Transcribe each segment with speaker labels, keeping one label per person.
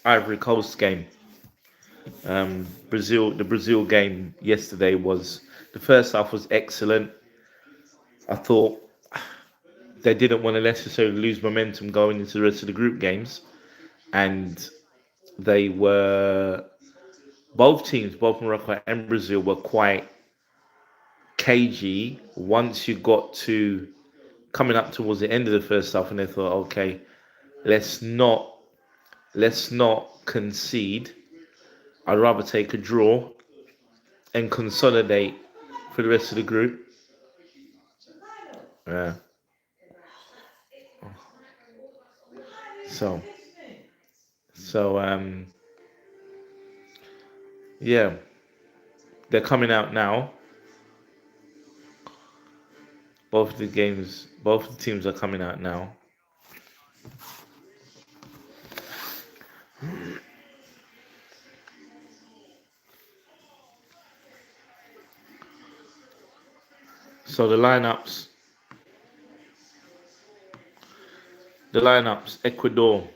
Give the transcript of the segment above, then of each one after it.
Speaker 1: Ivory Coast game. The Brazil game yesterday was the first half was excellent. I thought they didn't want to necessarily lose momentum going into the rest of the group games, and they were both teams, both Morocco and Brazil, were quite cagey once you got to coming up towards the end of the first half, and they thought, okay, let's not let's not concede. I'd rather take a draw and consolidate for the rest of the group. Yeah. So so yeah, they're coming out now. Both the teams are coming out now. So the lineups: Ecuador,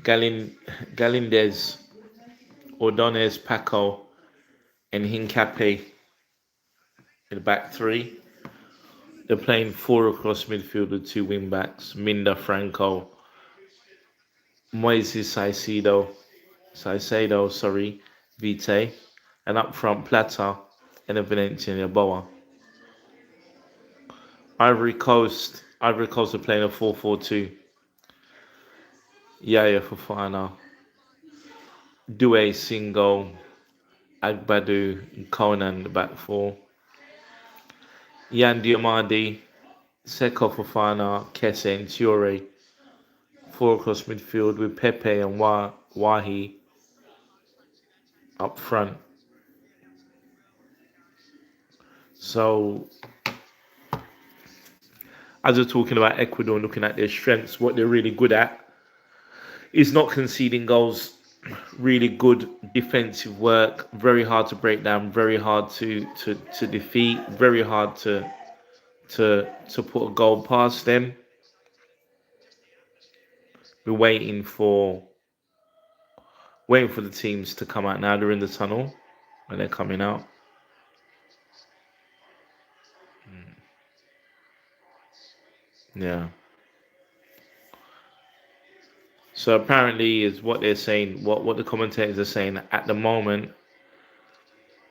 Speaker 1: Galin, Galindez, Ordonez, Paco, and Hincape in the back three. They're playing four across midfield with two wing backs: Minda, Franco, Moises Caicedo, Vite, and up front Plata and Valencia Boa. Ivory Coast are playing a 4-4-2. Yaya Fofana, Due Singo, Agbadu, and Conan the back four. Yan Diomandi, Seko Fofana, Kese and Ture. Four across midfield with Pepe and Wahi up front. So, as we're talking about Ecuador and looking at their strengths, what they're really good at is not conceding goals. Really good defensive work, very hard to break down, very hard to defeat, very hard to put a goal past them. We're waiting for the teams to come out now. They're in the tunnel and they're coming out. Yeah. So apparently is what they're saying, what the commentators are saying at the moment,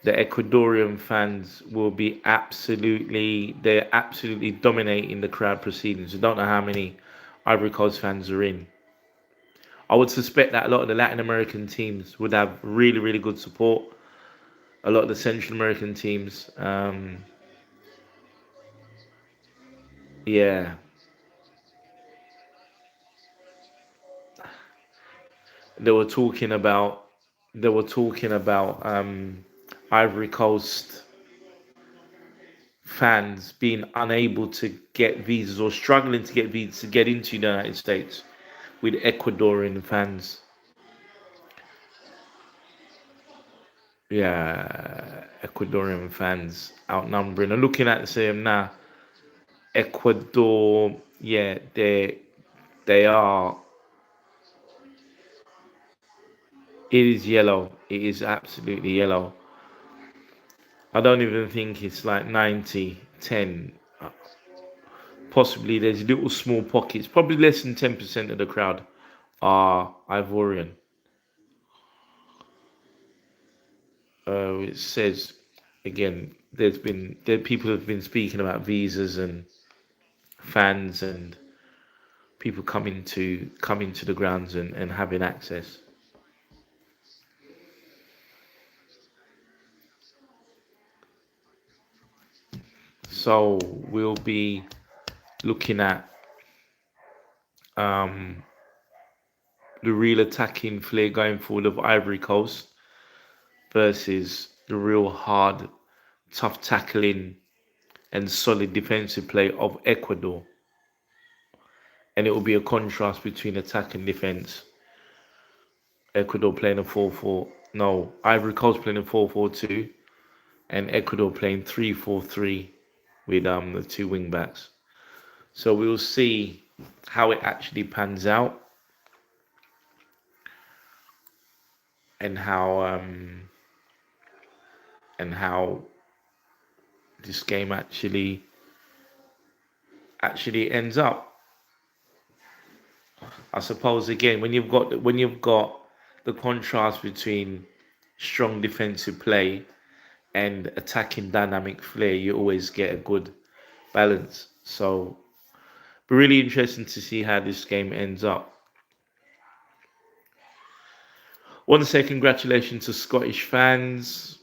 Speaker 1: the Ecuadorian fans will be they're absolutely dominating the crowd proceedings. I don't know how many Ivory Coast fans are in. I would suspect that a lot of the Latin American teams would have really, really good support. A lot of the Central American teams, yeah, they were talking about they were talking about Ivory Coast fans being unable to get visas or struggling to get visas to get into the United States with Ecuadorian fans. Yeah, Ecuadorian fans outnumbering. And looking at the same now, Ecuador, yeah, they are. It is yellow. It is absolutely yellow. I don't even think it's like 90-10. Possibly there's little small pockets. Probably less than 10% of the crowd are Ivorian. It says again, there people have been speaking about visas and fans and people coming to the grounds and having access. So we'll be looking at um, the real attacking flair going forward of Ivory Coast versus the real hard, tough tackling and solid defensive play of Ecuador. And it will be a contrast between attack and defense. Ecuador playing a 4-4. No, Ivory Coast playing a 4-4-2, and Ecuador playing 3-4-3 with the two wing backs. So we'll see how it actually pans out. and how this game actually ends up. I suppose again when you've got the contrast between strong defensive play and attacking dynamic flair, you always get a good balance. So, but really interesting to see how this game ends up. Want to say congratulations to Scottish fans.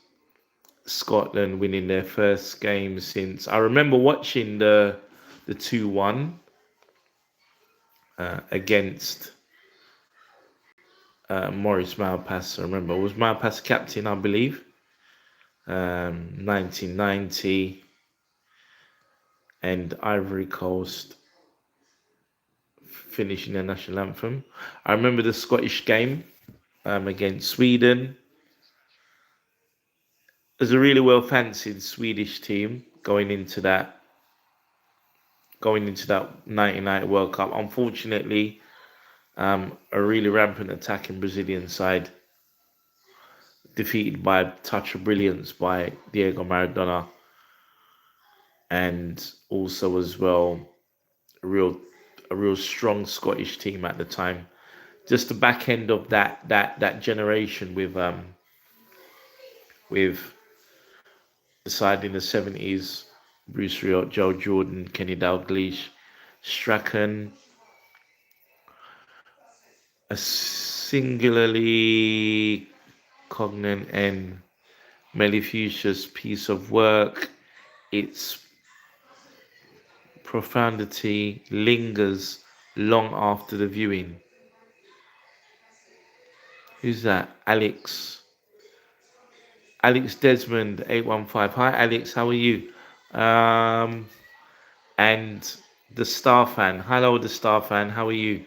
Speaker 1: Scotland winning their first game since I remember watching the 2-1 against Maurice Malpass. I remember it was Malpass captain, I believe. 1990, and Ivory Coast finishing their national anthem. I remember the Scottish game against Sweden. There's a really well fancied Swedish team going into that 1990 World Cup. Unfortunately, a really rampant attacking Brazilian side defeated by a touch of brilliance by Diego Maradona, and also as well a real a real strong Scottish team at the time. Just the back end of that generation with the side in the 70s, Bruce Riot, Joe Jordan, Kenny Dalglish, Strachan, a singularly cognate and mellifluous piece of work. Its profundity lingers long after the viewing. Who's that? Alex Desmond 815. Hi Alex, how are you? Um and the Star Fan. Hello the Star Fan, how are you?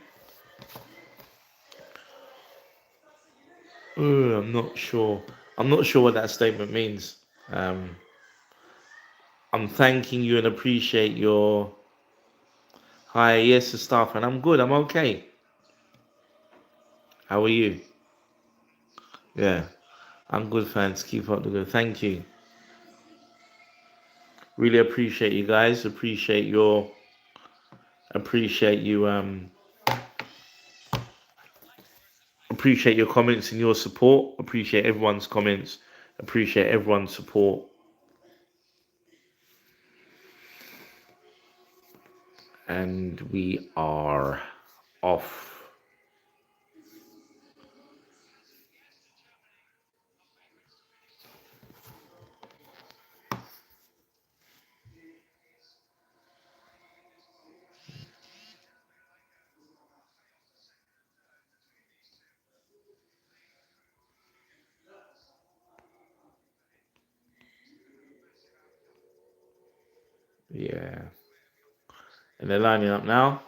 Speaker 1: I'm not sure. I'm not sure what that statement means. Um I'm thanking you and appreciate your hi, yes, the Star Fan. I'm good, I'm okay. How are you? Yeah. I'm good, fans. Keep up the good. Thank you. Really appreciate you guys. Appreciate you appreciate your comments and your support. Appreciate everyone's comments. Appreciate everyone's support. And we are off. Yeah. And they're lining up now.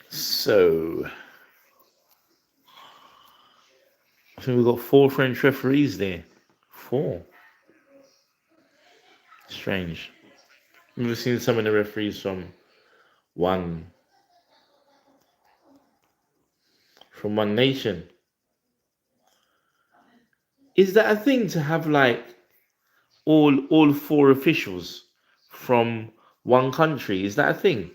Speaker 1: So I think we've got four French referees there. Four. Strange. We've seen some of the referees one from one nation. Is that a thing to have like all four officials from one country? Is that a thing?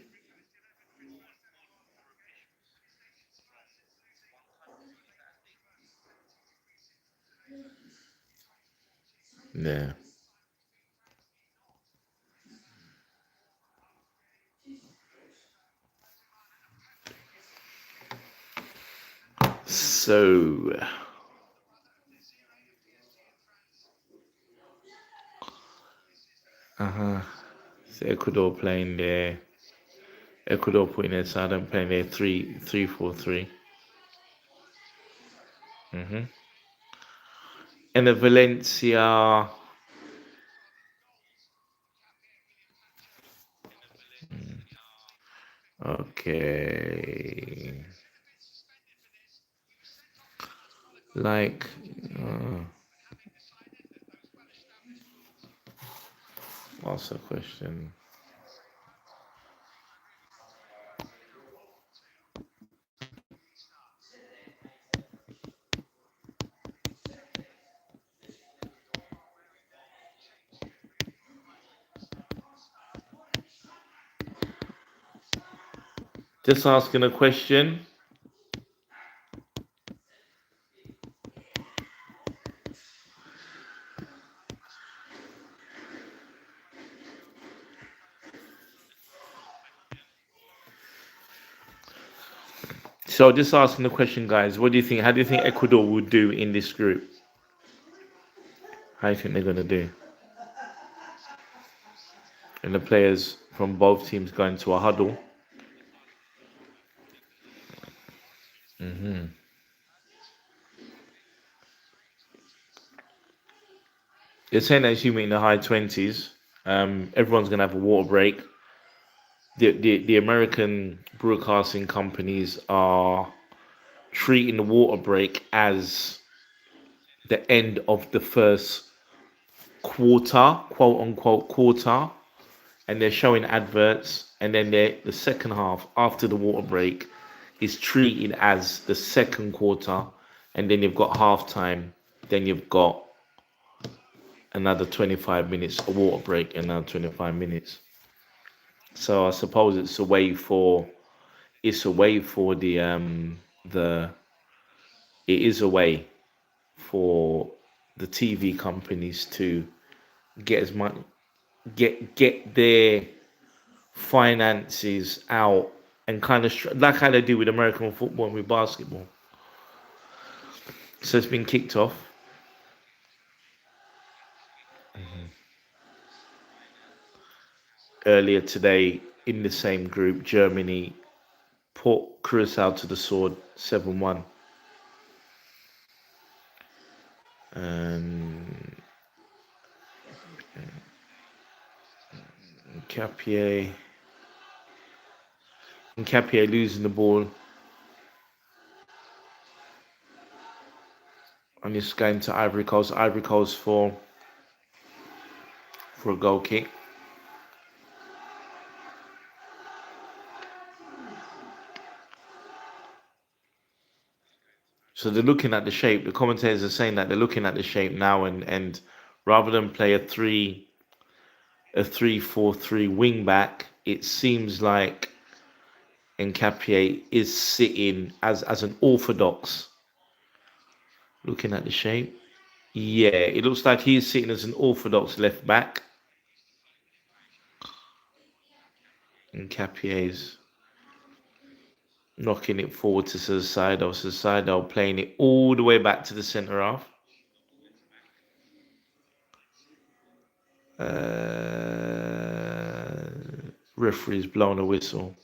Speaker 1: Yeah. So uh-huh. So Ecuador playing there. Ecuador putting their side and playing their 3-3-4-3. Mm-hmm. And the Valencia. Okay. Like, uh, what's the question? Just asking a question. So just asking the question, guys. What do you think? How do you think Ecuador will do in this group? How do you think they're gonna do? And the players from both teams go into a huddle. Hmm. They're saying that assuming in the high twenties, everyone's gonna have a water break. The American broadcasting companies are treating the water break as the end of the first quarter, quote unquote quarter, and they're showing adverts, and then the second half after the water break is treated as the second quarter, and then you've got halftime, then you've got another 25 minutes, a water break, and another 25 minutes. So I suppose it's a way for the it is a way for the TV companies to get as much get their finances out and kind of like how they do with American football and with basketball. So it's been kicked off earlier today in the same group. Germany put Curacao to the sword 7-1, and Capier Capier losing the ball and it's going to Ivory Coast. Ivory Coast for a goal kick. So they're looking at the shape. The commentators are saying that they're looking at the shape now, and rather than play a 3-4-3 wing back, it seems like Encapié is sitting as an orthodox. Looking at the shape, yeah, it looks like he's sitting as an orthodox left back. Encapié's knocking it forward to Saido. Saido playing it all the way back to the centre half. Uh, Referee's blown a whistle.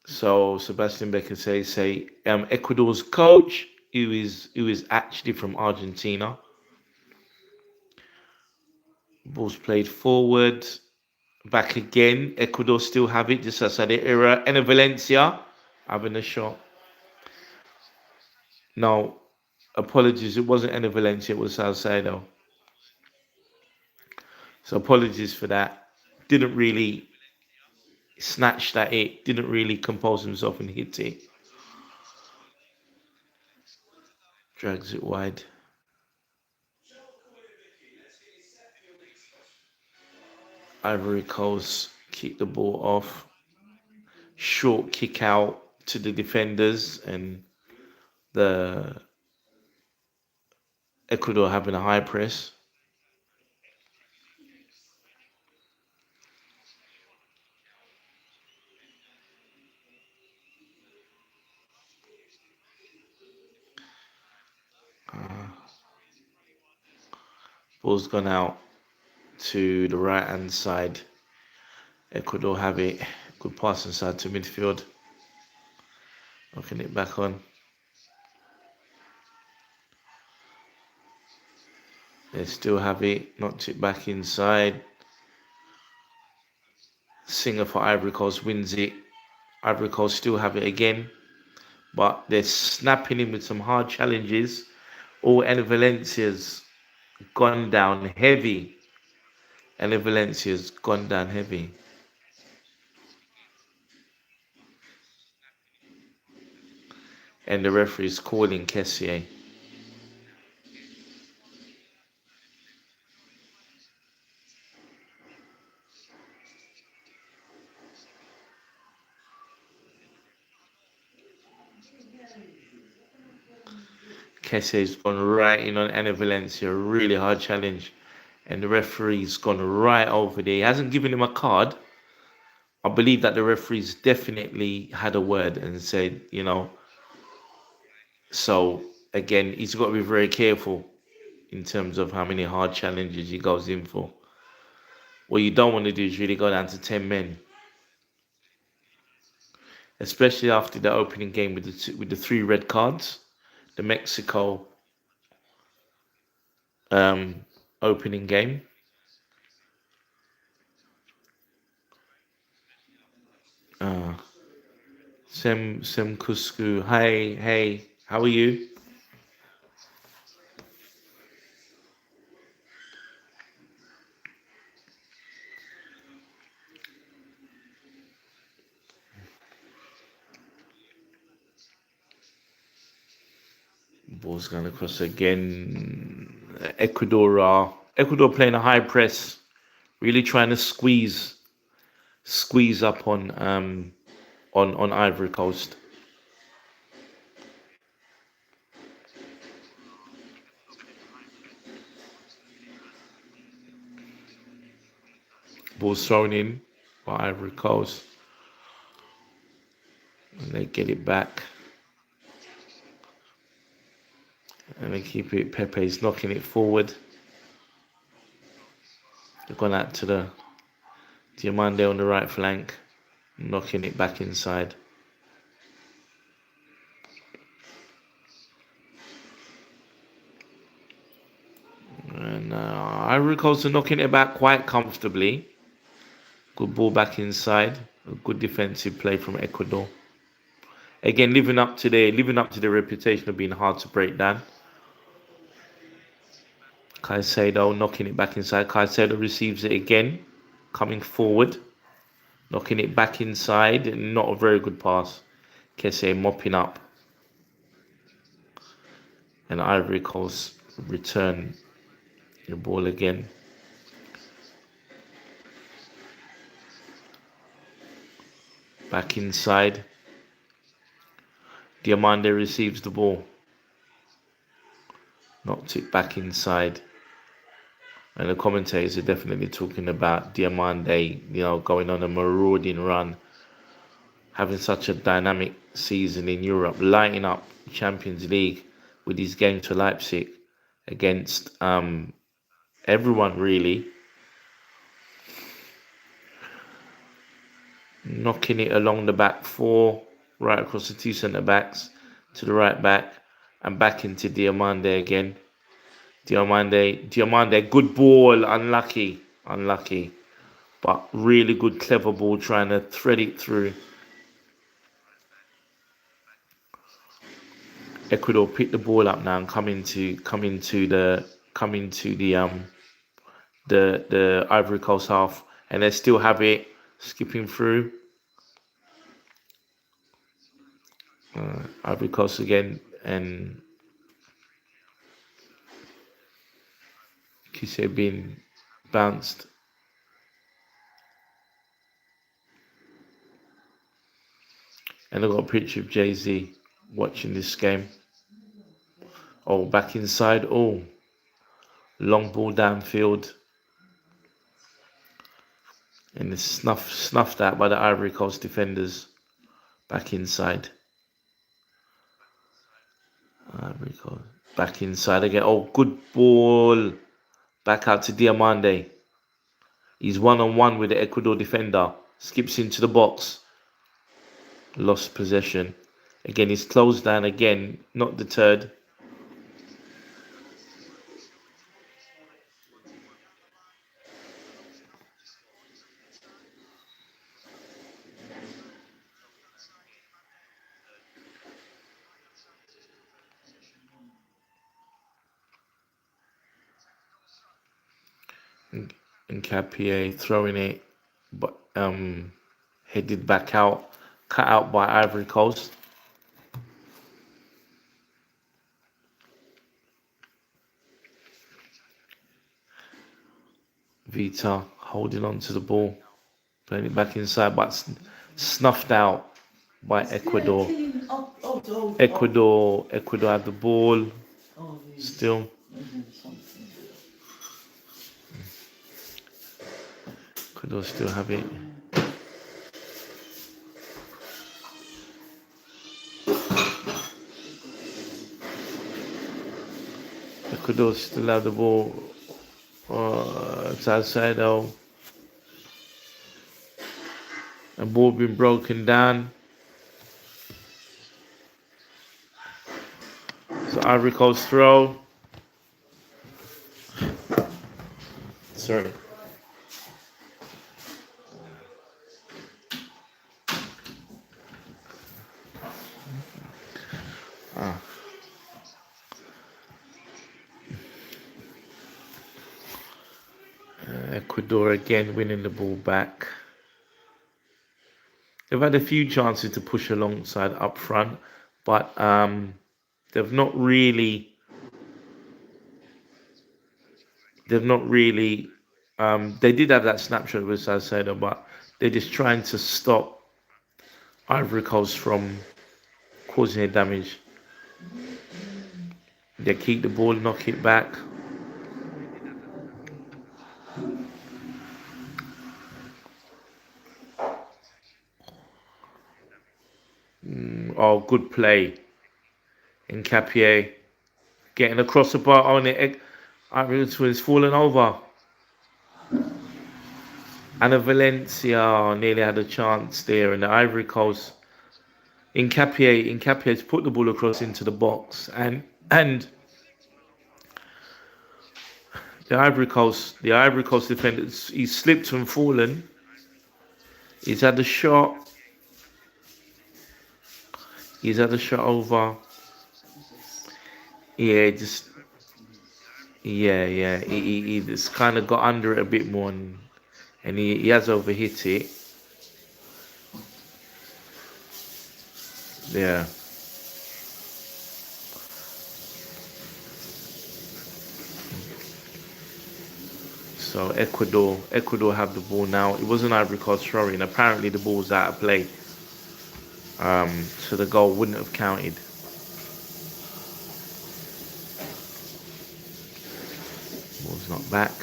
Speaker 1: So Sebastian Becker say Ecuador's coach, who is actually from Argentina. Ball's played forward, back again. Ecuador still have it just outside the area. And Valencia having a shot. No, apologies. It wasn't Enna Valencia. It was Salcedo. So apologies for that. Didn't really snatch that it. Didn't really compose himself and hit it. Drags it wide. Ivory Coast kick the ball off. Short kick out to the defenders, and the Ecuador having a high press. Ball's gone out to the right hand side. Ecuador have it. Good pass inside to midfield. Knocking it back on. They still have it. Knocked it back inside. Singer for Ivory Coast wins it. Ivory Coast still have it again. But they're snapping in with some hard challenges. All and Valencia's gone down heavy. And Valencia's gone down heavy. And the referee is calling Kessier. Kessie's gone right in on Anna Valencia, really hard challenge. And the referee's gone right over there. He hasn't given him a card. I believe that the referee's definitely had a word and said, so again, he's got to be very careful in terms of how many hard challenges he goes in for. What you don't want to do is really go down to 10 men, especially after the opening game with the three red cards, the Mexico opening game. Uh, Sem Kusku. Hi, hey, how are you? Ball's going across again. Ecuador playing a high press, really trying to squeeze up on Ivory Coast. Ball's thrown in by Ivory Coast, and they get it back, and they keep it. Pepe's knocking it forward. They've gone out to the Diamande on the right flank, knocking it back inside. And Ivory Coast are knocking it back quite comfortably. Good ball back inside. A good defensive play from Ecuador. Again, living up to the reputation of being hard to break down. Caicedo knocking it back inside. Caicedo receives it again, coming forward, knocking it back inside. Not a very good pass. Kesse mopping up, and Ivory Coast return the ball again. Back inside. Diamande receives the ball. Knocked it back inside. And the commentators are definitely talking about Diamande, going on a marauding run, having such a dynamic season in Europe, lighting up Champions League with his game to Leipzig against everyone really. Knocking it along the back four, right across the two centre backs to the right back and back into Diamande again. Diamande, good ball, unlucky, but really good, clever ball, trying to thread it through. Ecuador pick the ball up now and come into the Ivory Coast half, and they still have it skipping through. Ivory Coast again, and Kise being bounced. And I got a picture of Jay-Z watching this game. Oh, back inside. Oh, long ball downfield. And it's snuffed out by the Ivory Coast defenders. Back inside. Ivory Coast. Back inside again. Oh, good ball Back out to Diamande. He's one on one with the Ecuador defender. Skips into the box. Lost possession. Again, he's closed down again. Not deterred. And Capier throwing it, but headed back out, cut out by Ivory Coast. Vita holding on to the ball, playing it back inside, but snuffed out by Ecuador. Ecuador had the ball still. Ecuador still have it. Ecuador still have the ball. Salcedo. The ball been broken down. So Ivory Coast throw. Sorry. Ecuador again winning the ball back. They've had a few chances to push alongside up front, but they've not really. They've not really. They did have that snapshot with Salcedo, but they're just trying to stop Ivory Coast from causing any damage. They keep the ball, knock it back. Oh, good play in Capier. Getting across the bar on it. Ivory Coast is falling over. Anna Valencia nearly had a chance there, and the Ivory Coast in Capier's put the ball across into the box, and the Ivory Coast defender, he's slipped and fallen. He's had a shot. He's had a shot over. Yeah, just yeah. He just kind of got under it a bit more, and he has overhit it. Yeah. So Ecuador have the ball now. It wasn't Ivory Coast throwing. Apparently the ball was out of play. So the goal wouldn't have counted. Ball's not back.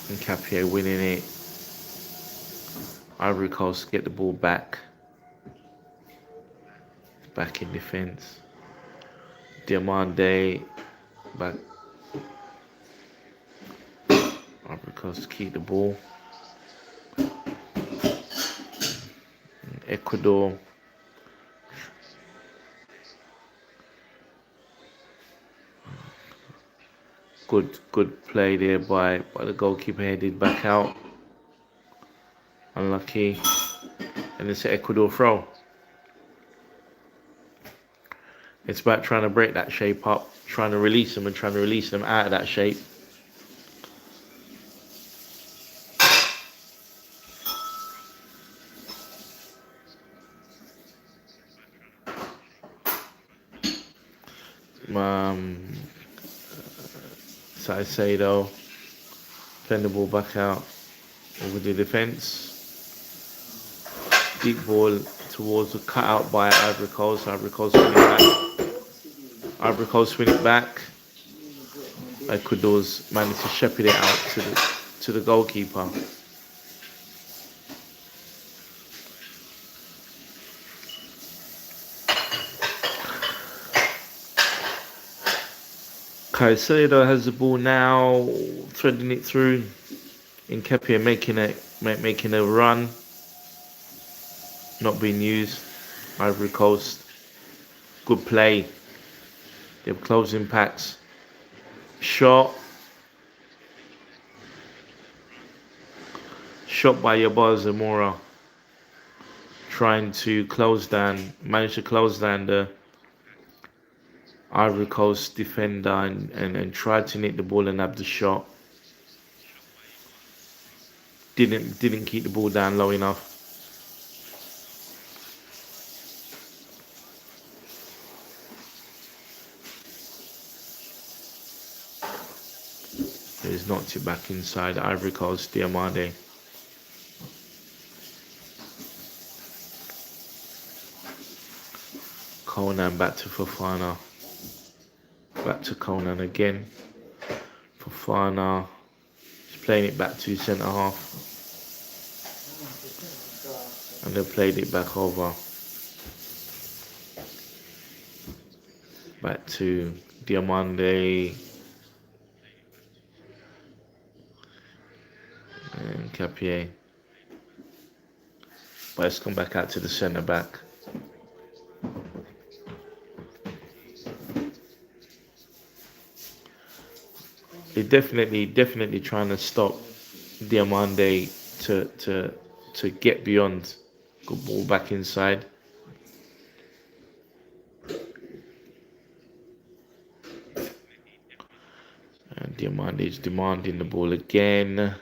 Speaker 1: And Capier winning it. Ivory Coast get the ball back. Back in defence. Diamande back. Ivory Coast keep the ball. Ecuador. Good play there by the goalkeeper, headed back out. Unlucky. And it's an Ecuador throw. It's about trying to break that shape up, trying to release them out of that shape. Salcedo, send the ball back out over the defence. Deep ball towards the cutout by Ivory Coast. Ivory Coast win it back. Ivory Coast win it back. Ecuador's managed to shepherd it out to the goalkeeper. Caicedo has the ball now, threading it through. Nketiah making a run, not being used. Ivory Coast, good play. They have close impacts. Shot, shot by Yabba Zamora, trying to manage to close down the Ivory Coast defender and tried to nick the ball and have the shot. Didn't keep the ball down low enough. He's knocked it back inside. Ivory Coast, Diamande. Conan back to Fofana. Back to Conan again. Fofana. He's playing it back to centre half. And they played it back over. Back to Diamande. And Capier. But it's come back out to the centre back. They're definitely trying to stop Diamande to get beyond. Good ball back inside. And Diamande is demanding the ball again.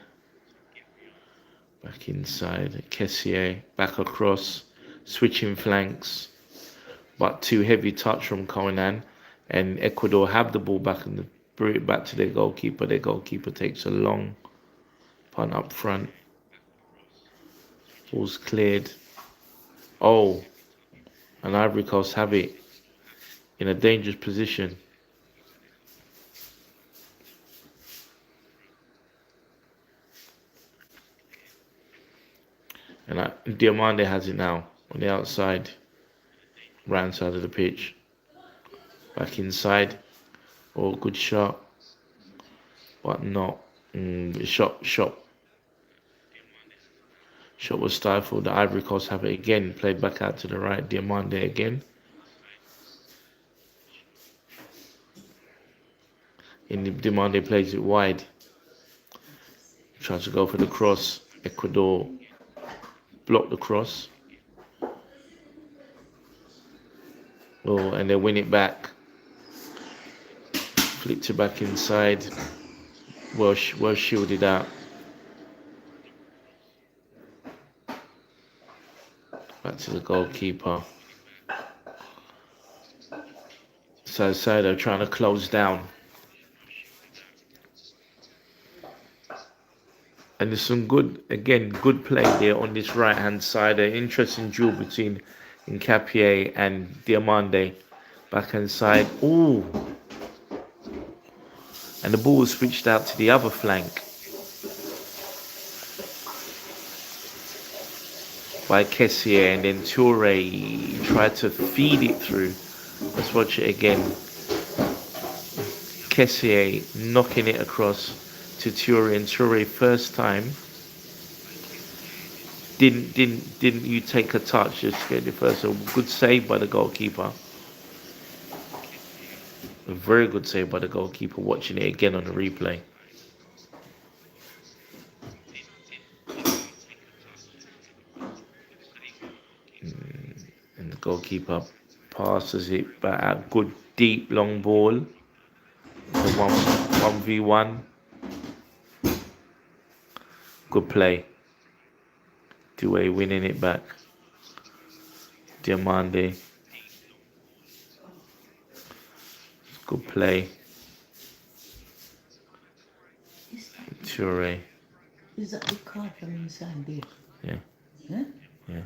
Speaker 1: Back inside. Kessier back across. Switching flanks. But too heavy touch from Conan. And Ecuador have the ball back and bring it back to their goalkeeper. Their goalkeeper takes a long punt up front. Ball's cleared. Oh, and Ivory Coast have it in a dangerous position. And Diamande has it now on the outside, right hand side of the pitch. Back inside. Oh, good shot. But not. Shot was stifled. The Ivory Coast have it again. Played back out to the right. Diamande again. Diamande plays it wide. Tries to go for the cross. Ecuador block the cross. Oh, and they win it back. Flipped it back inside. Well shielded out. Back to the goalkeeper. Saido trying to close down. And there's some good play there on this right hand side. An interesting duel between Nketiah and Diamande. Back hand side. Ooh. And the ball was switched out to the other flank by Kessier, and then Toure tried to feed it through. Let's watch it again. Kessier knocking it across to Toure, and Toure first time didn't you take a touch, just get it first. So good save by the goalkeeper. A very good save by the goalkeeper. Watching it again on the replay. And the goalkeeper passes it back out. Good deep long ball. The 1v1. Good play. Doué winning it back. Diamande. Good play. Toure.
Speaker 2: Is that the card from inside there?
Speaker 1: Yeah.
Speaker 2: Huh?
Speaker 1: Yeah.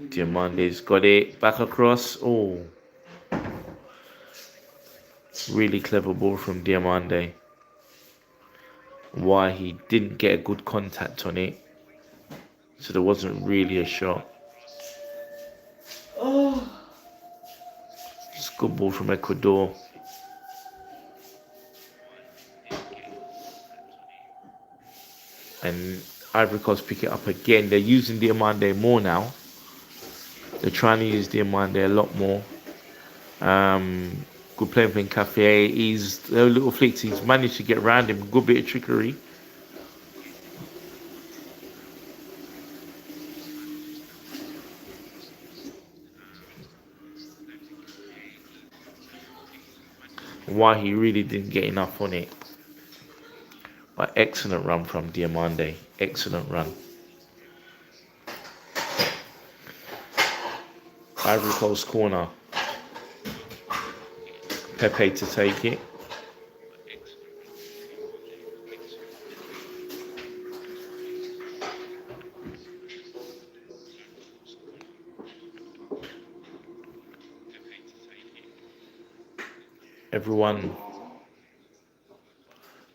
Speaker 1: Diamande's got it. Back across. Oh. Really clever ball from Diamande. Why he didn't get a good contact on it. So there wasn't really a shot. It's a good ball from Ecuador. And Ivory Coast pick it up again. They're using Diamande more now. They're trying to use Diamande a lot more. Good play from Cafe. He's a little flicks. He's managed to get around him. Good bit of trickery. Why he really didn't get enough on it. But excellent run from Diamande. Excellent run. Ivory Coast corner. Pepe to take it. Everyone,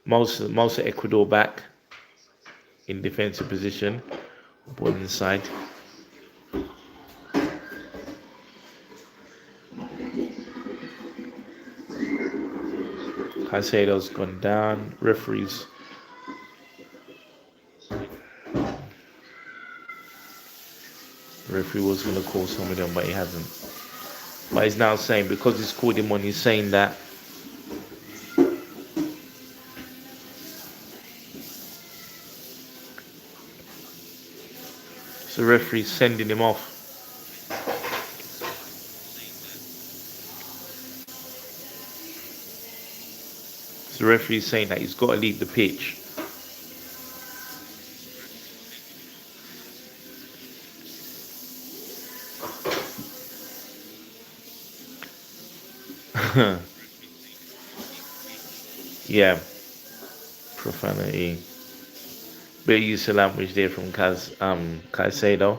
Speaker 1: most of Ecuador back in defensive position. Ball inside. Caicedo's gone down. Referee was going to call some of them, but he hasn't. But he's now saying, because he's called him on, he's saying that so the referee's sending him off. So the referee's saying that he's got to leave the pitch. Yeah, profanity. Bit of use of language there from Caicedo.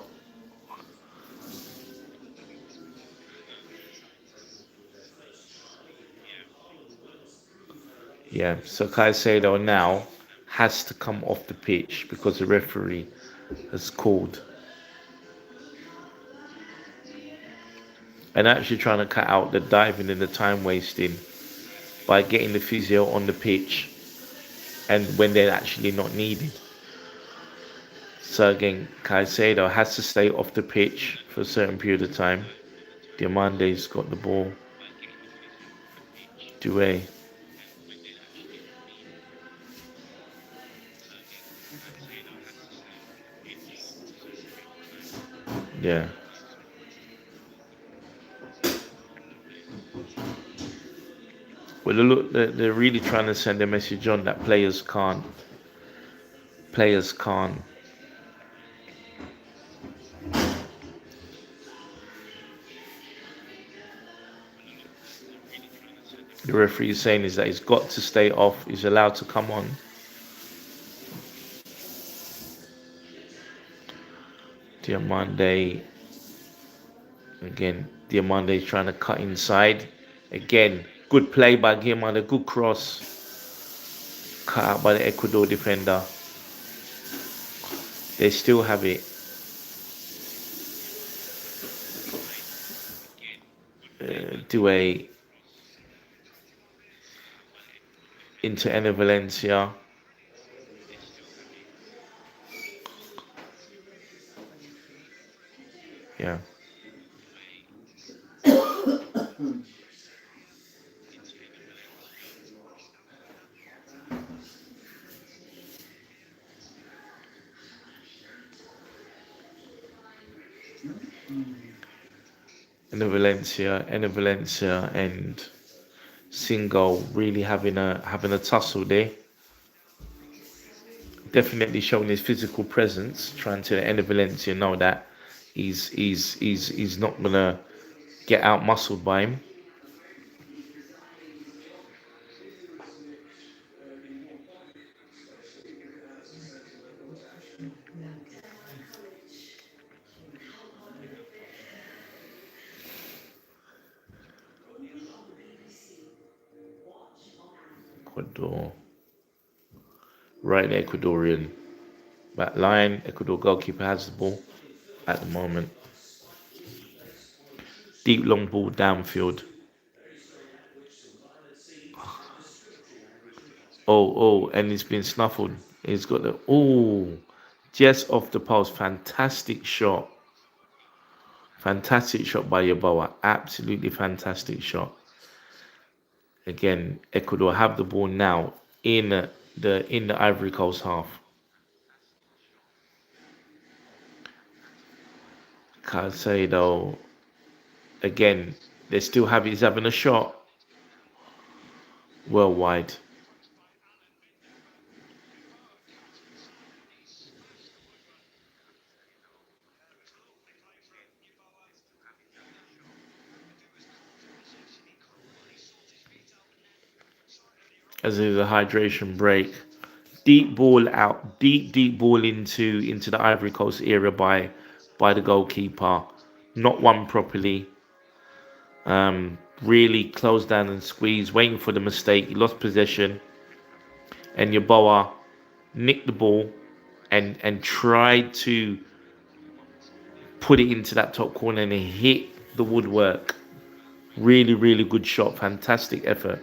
Speaker 1: Yeah, so Caicedo now has to come off the pitch because the referee has called. And actually trying to cut out the diving and the time wasting by getting the physio on the pitch and when they're actually not needed. So again, Caicedo has to stay off the pitch for a certain period of time. Diamande's got the ball. Doué. Yeah. Well, look, they're really trying to send a message on that players can't. Players can't. The referee is saying is that he's got to stay off. He's allowed to come on. Diamande. Again, Diamande trying to cut inside. Again, good play by Diamande. Good cross. Cut out by the Ecuador defender. They still have it. Doué into Enner Valencia. Yeah. Enner Valencia, and Singo really having a tussle there. Definitely showing his physical presence, trying to Enner Valencia know that he's not gonna get out muscled by him. Ecuador, right Ecuadorian back line. Ecuador goalkeeper has the ball at the moment. Deep long ball downfield. And he's been snuffled. He's got the just off the post. Fantastic shot. Fantastic shot by Yaboa. Absolutely fantastic shot. Again, Ecuador have the ball now in the Ivory Coast half. Can't say though. Again, they still have he's having a shot well wide. As there's a hydration break. Deep ball out, deep ball into the Ivory Coast area by the goalkeeper. Not one properly. Really closed down and squeezed, waiting for the mistake. He lost possession, and Yaboa nicked the ball and tried to put it into that top corner and it hit the woodwork. Really good shot. Fantastic effort.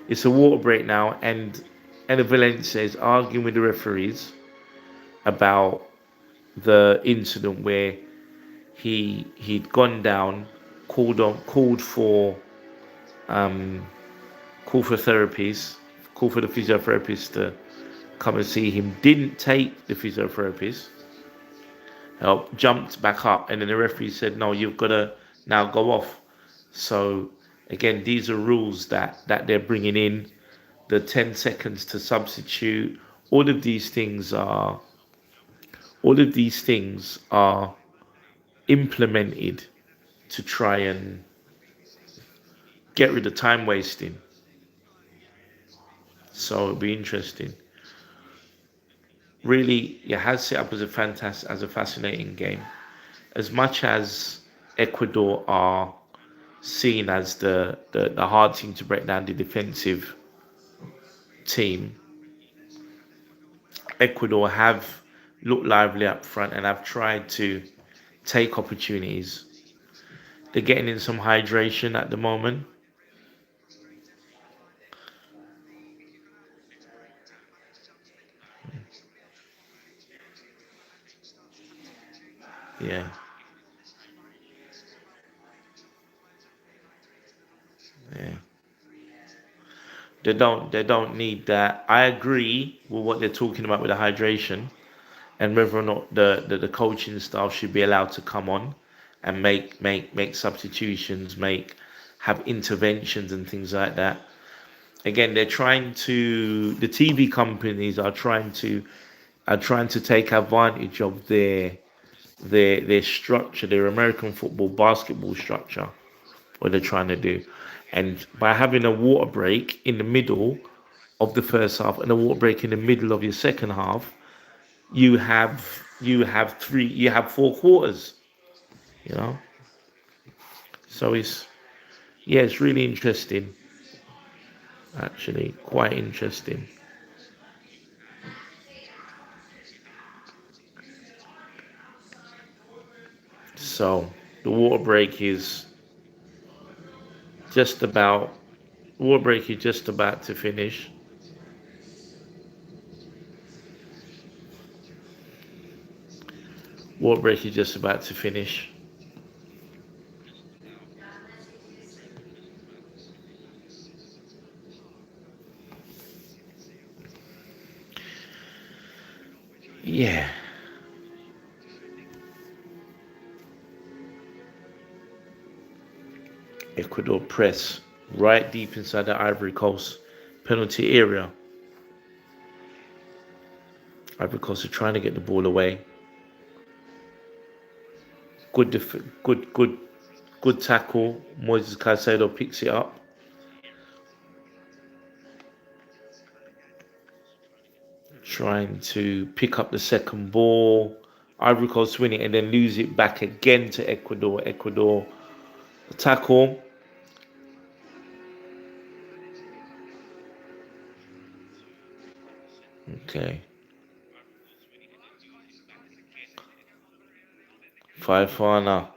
Speaker 1: It's a water break now, and the Valencia is arguing with the referees about the incident where he'd gone down, called for um, called for therapies, called for the physiotherapist to come and see him. Didn't take the physiotherapist. Help jumped back up, and then the referee said, "No, you've got to now go off." So again, these are rules that they're bringing in. The 10 seconds to substitute. All of these things are all of these things are implemented to try and get rid of time wasting. So it'll be interesting. Really, it has set up as a fascinating game. As much as Ecuador are seen as the hard team to break down, the defensive team, Ecuador have looked lively up front and have tried to take opportunities. They're getting in some hydration at the moment. Yeah, yeah. They don't need that. I agree with what they're talking about with the hydration and whether or not the coaching staff should be allowed to come on and make substitutions, make have interventions and things like that. Again, the TV companies are trying to take advantage of their structure, their American football basketball structure, what they're trying to do. And by having a water break in the middle of the first half and a water break in the middle of your second half, you have 4 quarters, you know. So it's really interesting, actually, quite interesting. So the just about water break is just about to finish. Water break is just about to finish. Yeah, Ecuador press right deep inside the Ivory Coast penalty area. Ivory Coast are trying to get the ball away. Good tackle. Moises Caicedo picks it up, trying to pick up the second ball. Ivory Coast win it and then lose it back again to Ecuador. Ecuador tackle. Okay. Fifana.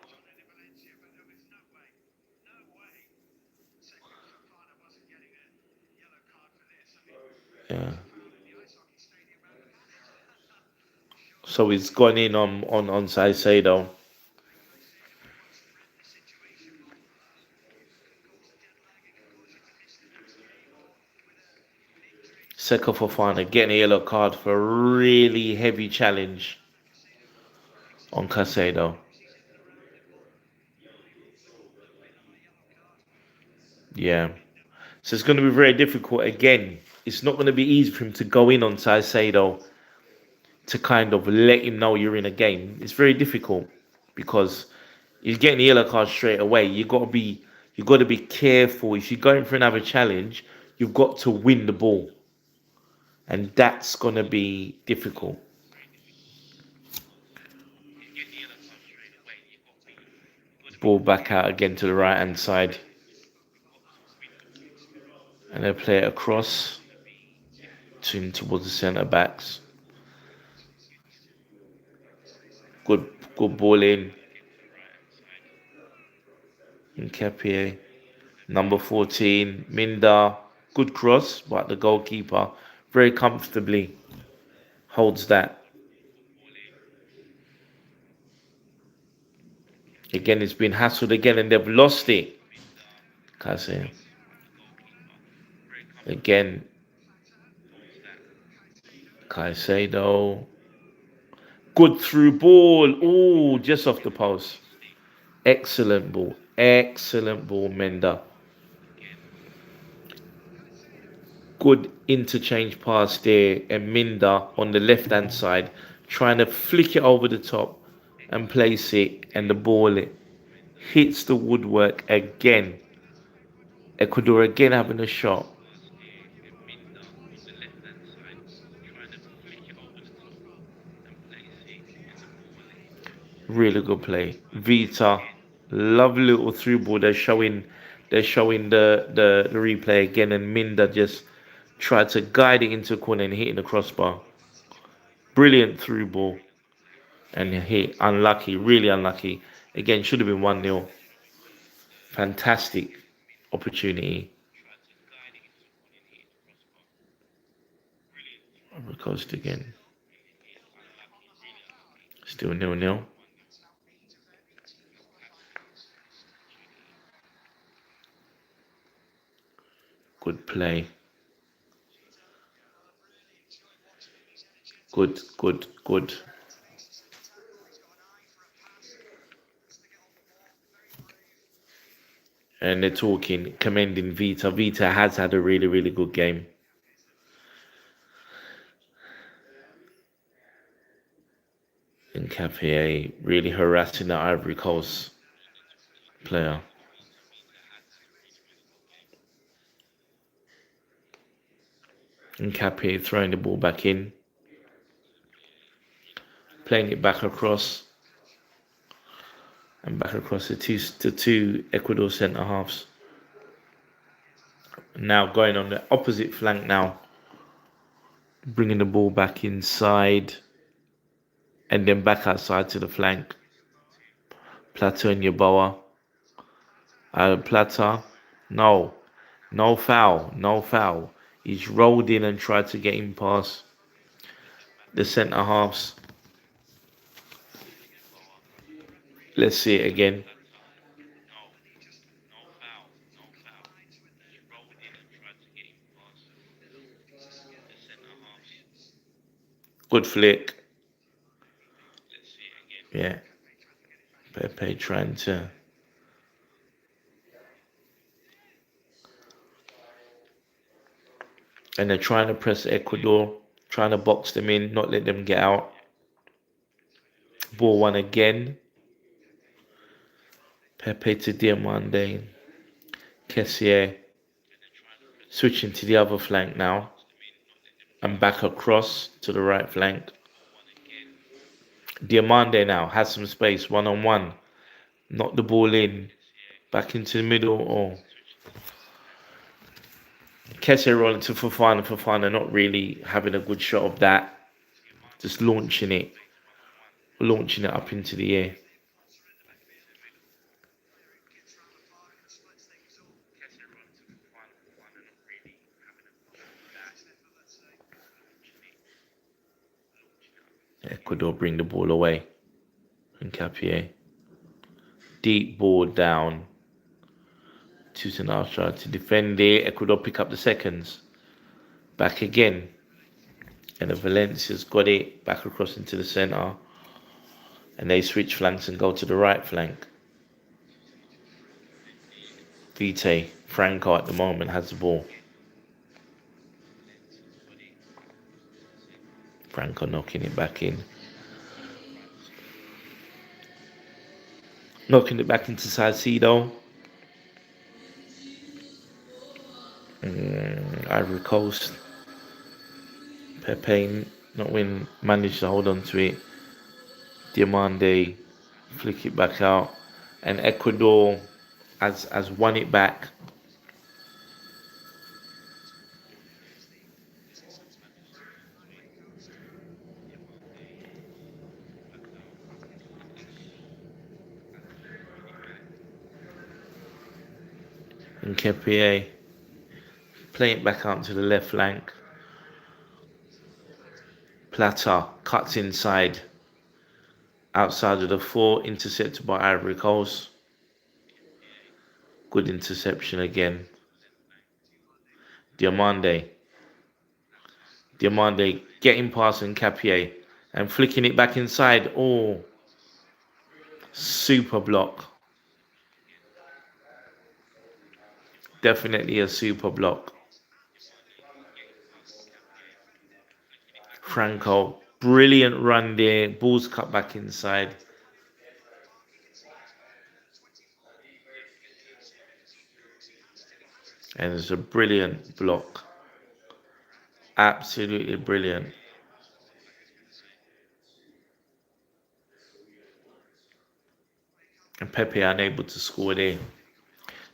Speaker 1: Yeah. So he's gone in on Saicedo. Seko Fofana getting a yellow card for a really heavy challenge on Casado. Yeah. So it's going to be very difficult again. It's not going to be easy for him to go in on Saicedo to kind of let him know you're in a game. It's very difficult because he's getting the yellow card straight away. You got to be careful. If you're going for another challenge, you've got to win the ball, and that's going to be difficult. Ball back out again to the right hand side, and they play it across towards the centre backs. Good, good ball in Kepier. Number 14, Minda. Good cross, but the goalkeeper very comfortably holds that. Again, it's been hassled again, and they've lost it. Kaze. Again, Caicedo. Good through ball. Oh, just off the post. Excellent ball. Excellent ball, Menda. Good interchange pass there, and Minda on the left hand side trying to flick it over the top and place it, and the ball hits the woodwork again. Ecuador again having a shot. Really good play. Vita, lovely little through ball. They're showing the replay again, and Minda just tried to guide it into a corner and hitting the crossbar. Brilliant through ball and hit. Unlucky, really unlucky. Again, should have been 1-0. Fantastic opportunity. Coast again. Still 0-0. Good play. Good, good, good. And they're talking, commending Vita. Vita has had a really, really good game. In Cafe, really harassing the Ivory Coast player. And Cape throwing the ball back in, playing it back across, and back across the two Ecuador centre halves. Now going on the opposite flank now, bringing the ball back inside, and then back outside to the flank. Plata and Yaboa. Plata, no, no foul, no foul. He's rolled in and tried to get him past the centre halves. Let's see it again. Good flick. Yeah. Pepe trying to. And they're trying to press Ecuador, trying to box them in, not let them get out. Ball one again. Pepe to Diamande. Kessier switching to the other flank now. And back across to the right flank. Diamande now has some space, 1-on-1. Knock the ball in. Back into the middle. Oh. Kessier rolling to Fofana. Fofana not really having a good shot of that. Just launching it. Launching it up into the air. Ecuador bring the ball away. And Capier. Deep ball down to Sinatra to defend it. Ecuador pick up the seconds. Back again. And the Valencia's got it back across into the centre. And they switch flanks and go to the right flank. Vite Franco at the moment has the ball. Franco knocking it back in. Knocking it back into Salcido. Ivory Coast. Pepe not win, managed to hold on to it. Diamande flick it back out. And Ecuador has won it back. And Kepier playing it back out to the left flank. Plata cuts inside. Outside of the four, intercepted by Ivory Coast. Good interception again. Diamande. Diamande getting past Capier and flicking it back inside. Oh, super block. Definitely a super block. Franco, brilliant run there. Ball's cut back inside. And it's a brilliant block. Absolutely brilliant. And Pepe unable to score there.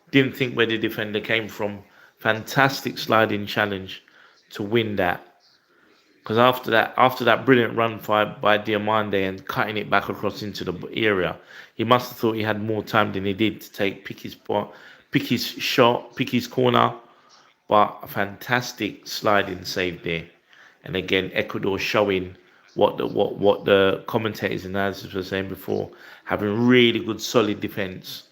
Speaker 1: Didn't think where the defender came from. Fantastic sliding challenge to win that. Because after that brilliant run fight by Diamande and cutting it back across into the area, he must have thought he had more time than he did to pick his shot, pick his corner. But a fantastic sliding save there. And again, Ecuador showing what the commentators and analysis were saying before, having really good solid defense.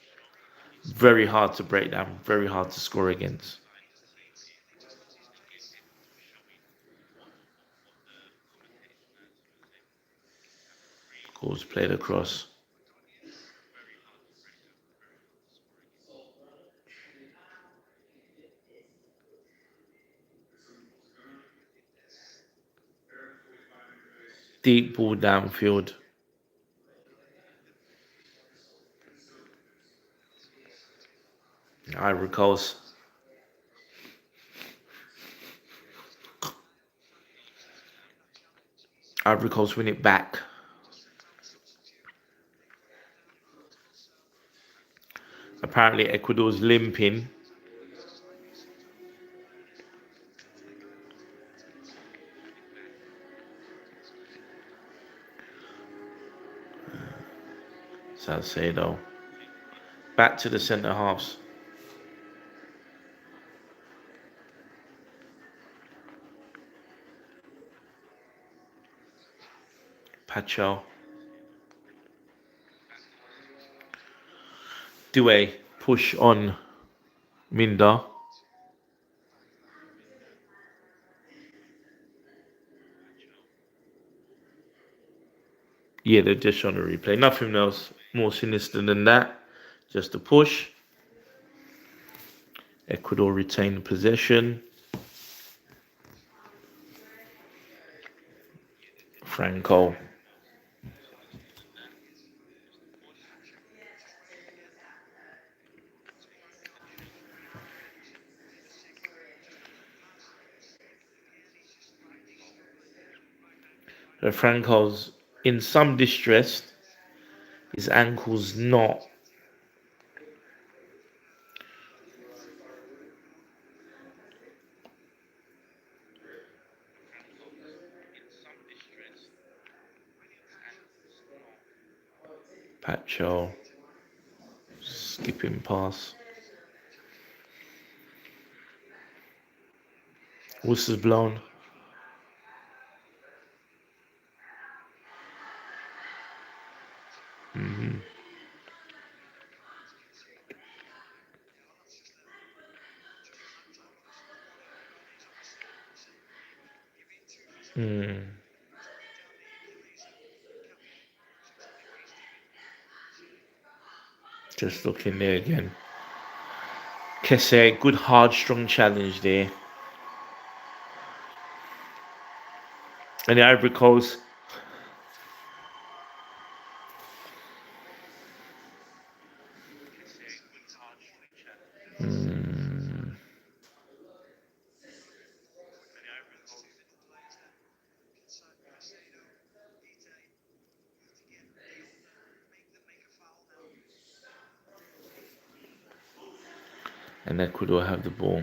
Speaker 1: Very hard to break down, very hard to score against. Goals played across. Deep ball downfield. Ivory Coast. Ivory Coast win it back. Apparently Ecuador's limping. Salcedo. Back to the centre halves. Pacho. Due push on Minda. Yeah, they're just on the replay. Nothing else more sinister than that. Just a push. Ecuador retain possession. Franco. Franco's in some distress. His ankle's not. Pacho. Skipping pass. Whistle's blown. Mm. Just looking there again. Kese, good hard strong challenge there. And the Ivory Coast, and Ecuador have the ball.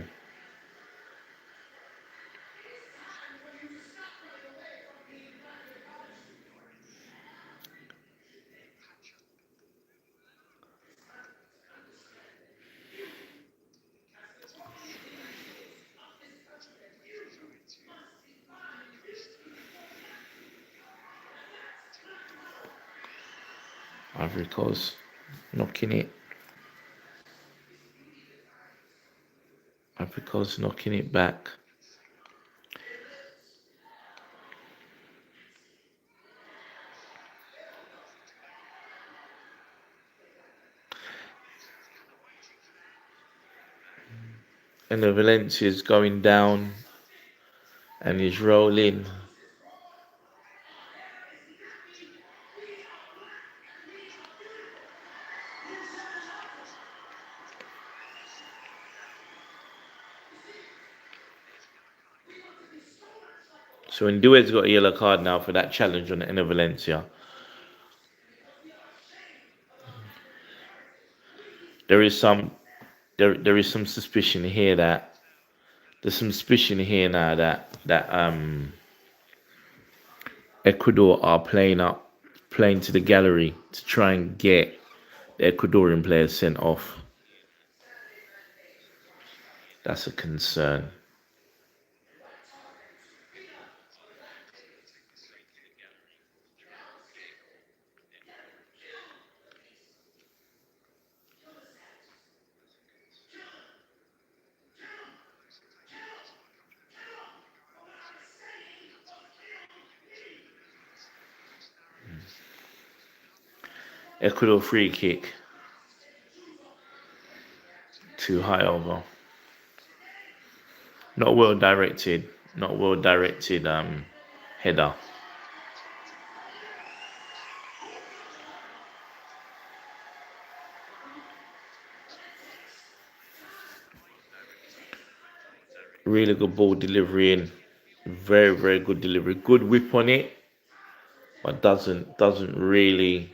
Speaker 1: Ivory Coast knocking it. Ivory Coast knocking it back. And the Valencia's going down and he's rolling. So Ndue's got a yellow card now for that challenge on the end of Valencia. There is some there is some suspicion here that there's some suspicion here now that Ecuador are playing to the gallery to try and get the Ecuadorian players sent off. That's a concern. Ecuador free kick. Too high over. Not well directed. Not well directed header. Really good ball delivery in. Very, very good delivery. Good whip on it. But doesn't really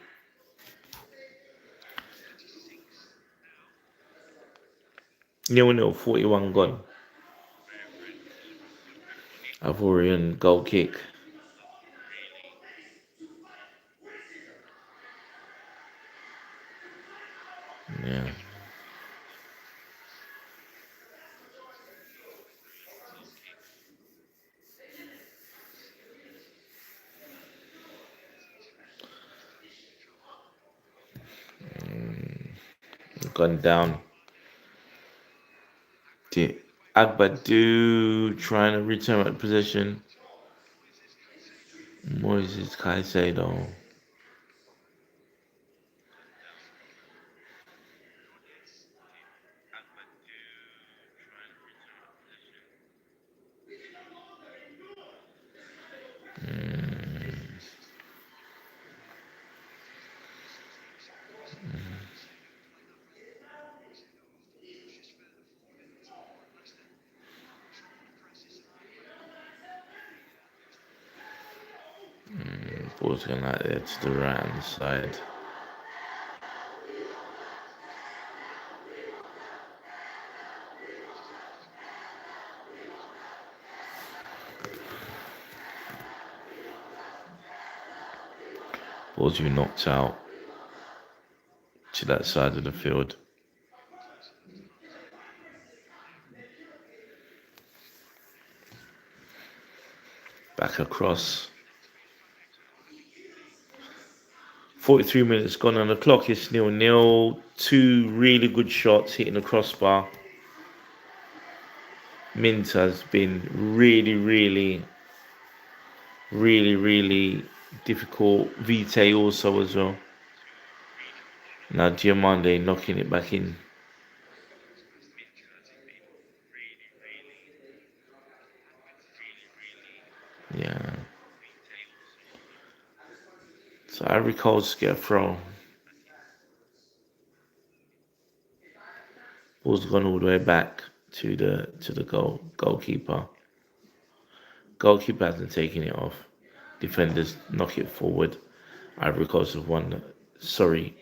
Speaker 1: 0-0, 41 gone. Ivorian goal kick. Yeah. Gone down. Agbadu trying to return that position. Moises Caicedo. Ball's going out there to the right hand side. Ball's been knocked out to that side of the field. Back across 43 minutes gone on the clock. It's 0-0. Two really good shots hitting the crossbar. Mint has been really difficult. Vite also as well. Now Diamande knocking it back in. Yeah. So Ivory Coast get a throw. Ball's gone all the way back to the goalkeeper. Goalkeeper hasn't taken it off. Defenders knock it forward. Ivory Coast have won. Sorry,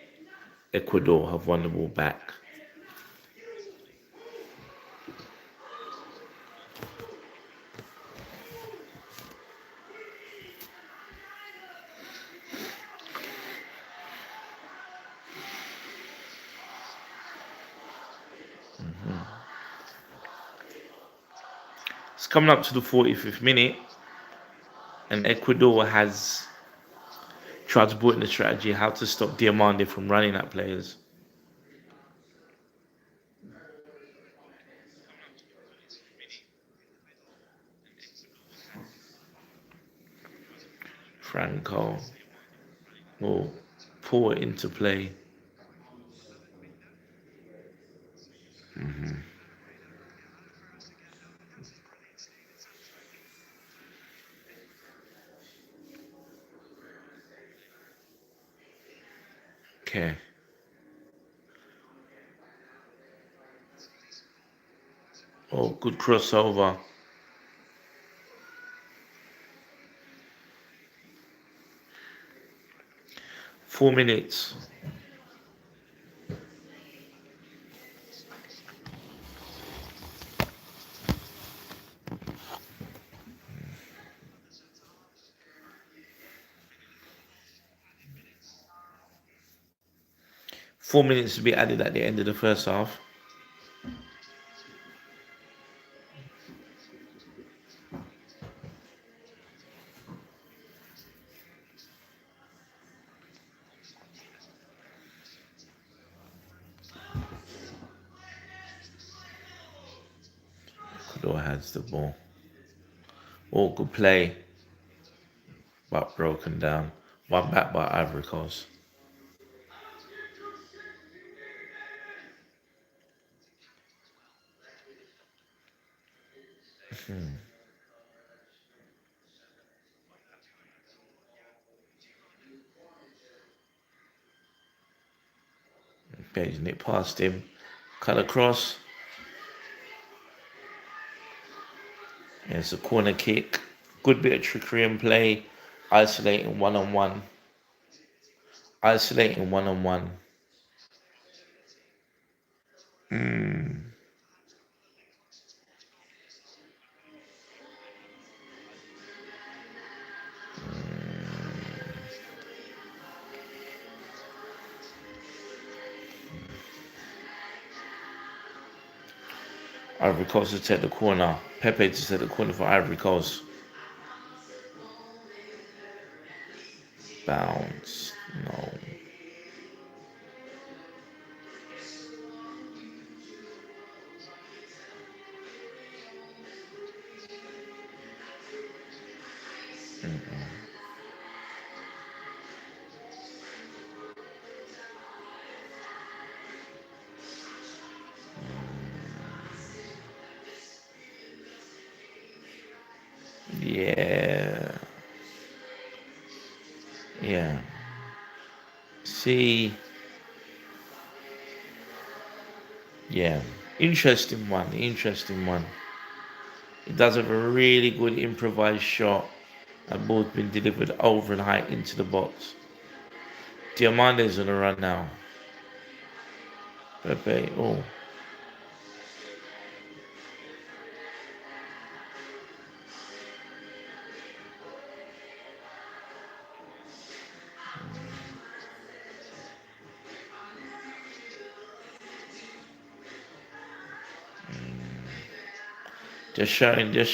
Speaker 1: Ecuador have won the ball back. It's coming up to the 45th minute, and Ecuador has tried to put in a strategy how to stop Diamande from running at players. Franco will pull it into play. Okay. Oh, good crossover. 4 minutes. 4 minutes to be added at the end of the first half. Ecuador has the ball. Oh, good play, but broken down. One back by Ivory Coast. Paging it past him. Cut across. And it's a corner kick. Good bit of trickery in play. Isolating one on one. Isolating one on one. Ivory Coast to take the corner. Pepe to take the corner for Ivory Coast. Bounce. No. Yeah. Yeah. See. Yeah. Interesting one. Interesting one. He does have a really good improvised shot. And ball's been delivered over and high into the box. Diamante's on the run now. Pepe. Oh. Just showing the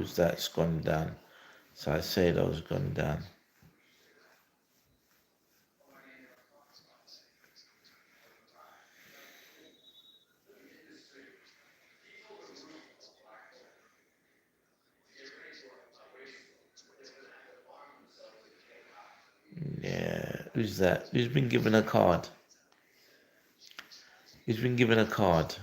Speaker 1: who's that's gone down. So I say those gone down. Yeah, who's that? Who's been given a card? Who's been given a card?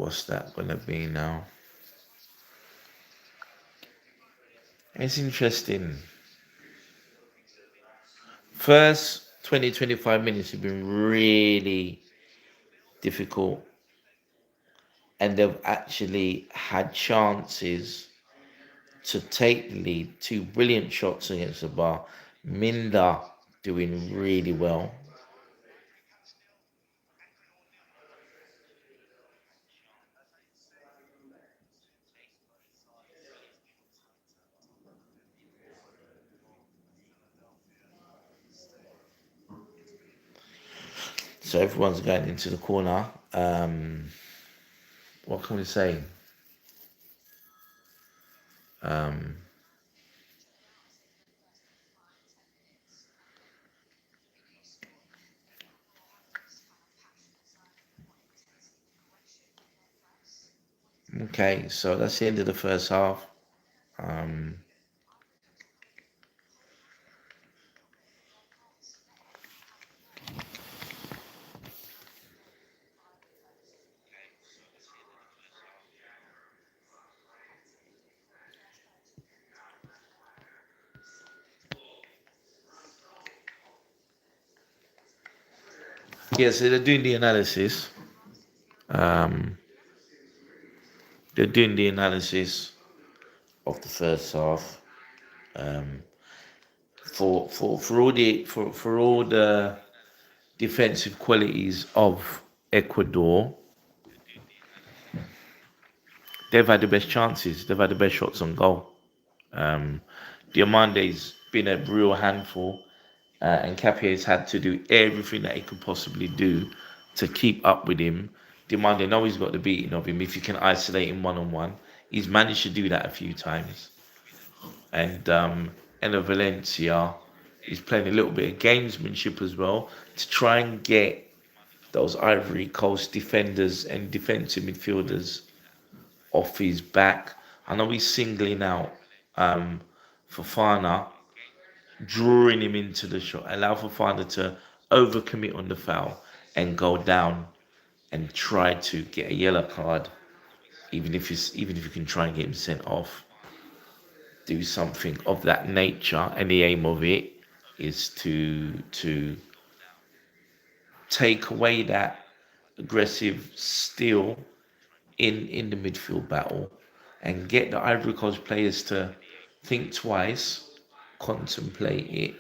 Speaker 1: What's that gonna be now? It's interesting. First 20, 25 minutes have been really difficult, and they've actually had chances to take the lead. Two brilliant shots against the bar. Minda doing really well. So everyone's going into the corner. What can we say? Um, okay, so that's the end of the first half. Um, yeah, so they're doing the analysis. Um, they're doing the analysis of the first half. Um, for all the defensive qualities of Ecuador, they've had the best chances. They've had the best shots on goal. Um, Diamande's been a real handful, and Capier's had to do everything that he could possibly do to keep up with him. Diamande know he's got the beating of him if you can isolate him one on one. He's managed to do that a few times. And Ella Valencia is playing a little bit of gamesmanship as well to try and get those Ivory Coast defenders and defensive midfielders off his back. I know he's singling out Fofana, drawing him into the shot, allow Fofana to overcommit on the foul and go down and try to get a yellow card, even if you can try and get him sent off. Do something of that nature, and the aim of it is to take away that aggressive steal in the midfield battle and get the Ivory Coast players to think twice, contemplate it,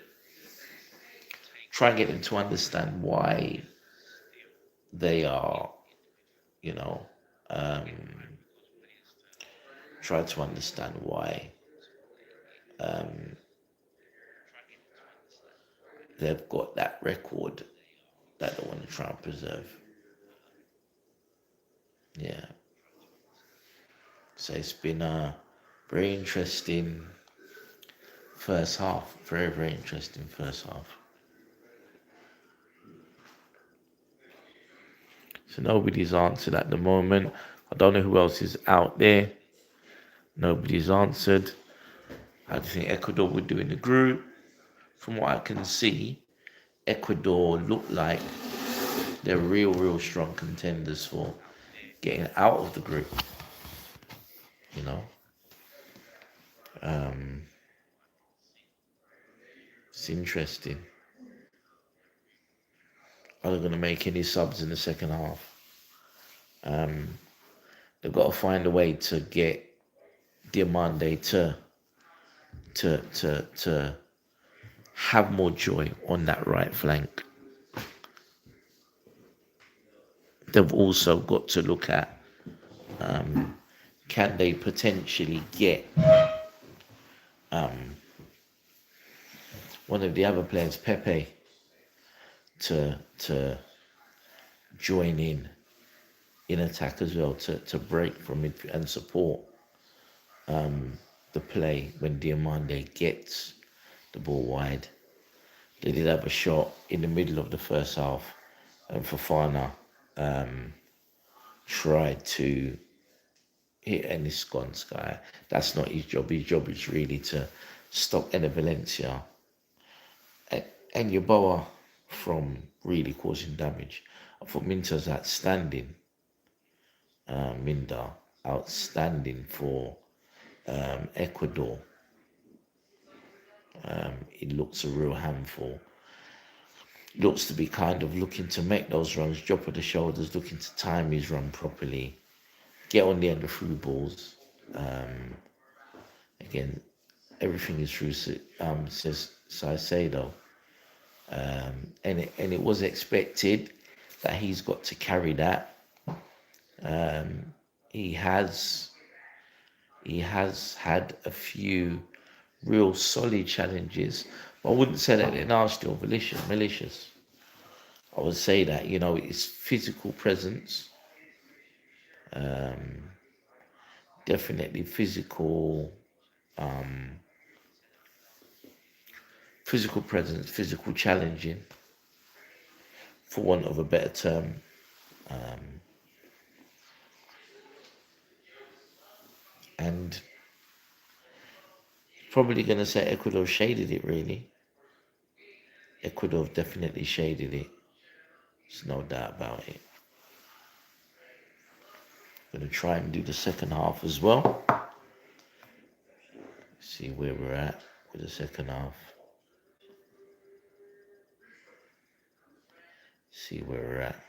Speaker 1: try and get them to understand why they are, you know, um, try to understand why um, they've got that record that they want to try and preserve. Yeah. So it's been a very interesting first half. Very, very interesting first half. So nobody's answered at the moment. I don't know who else is out there. Nobody's answered. How do you think Ecuador would do in the group? From what I can see, Ecuador look like they're real, real strong contenders for getting out of the group. You know, um, it's interesting. Are they going to make any subs in the second half? Um, they've got to find a way to get Diamande to have more joy on that right flank. they've also got to look at, can they potentially get one of the other players, Pepe, to join in attack as well, to break from it and support the play when Diamande gets the ball wide. They did have a shot in the middle of the first half, and Fofana tried to hit, and it's gone sky. That's not his job. His job is really to stop Ena Valencia and Yeboah from really causing damage. I thought Minta's outstanding. Minda outstanding for Ecuador. It looks a real handful. Looks to be kind of looking to make those runs, drop of the shoulders, looking to time his run properly, get on the end of through balls. Again, everything is through, says Saicedo. And it was expected that he's got to carry that. He has he has had a few real solid challenges, but I wouldn't say that they're nasty or malicious. I would say that, it's physical presence, definitely physical presence, physical challenging, for want of a better term. And probably going to say Ecuador shaded it, really. Ecuador definitely shaded it. There's no doubt about it. Going to try and do the second half as well. See where we're at with the second half. See where we're at.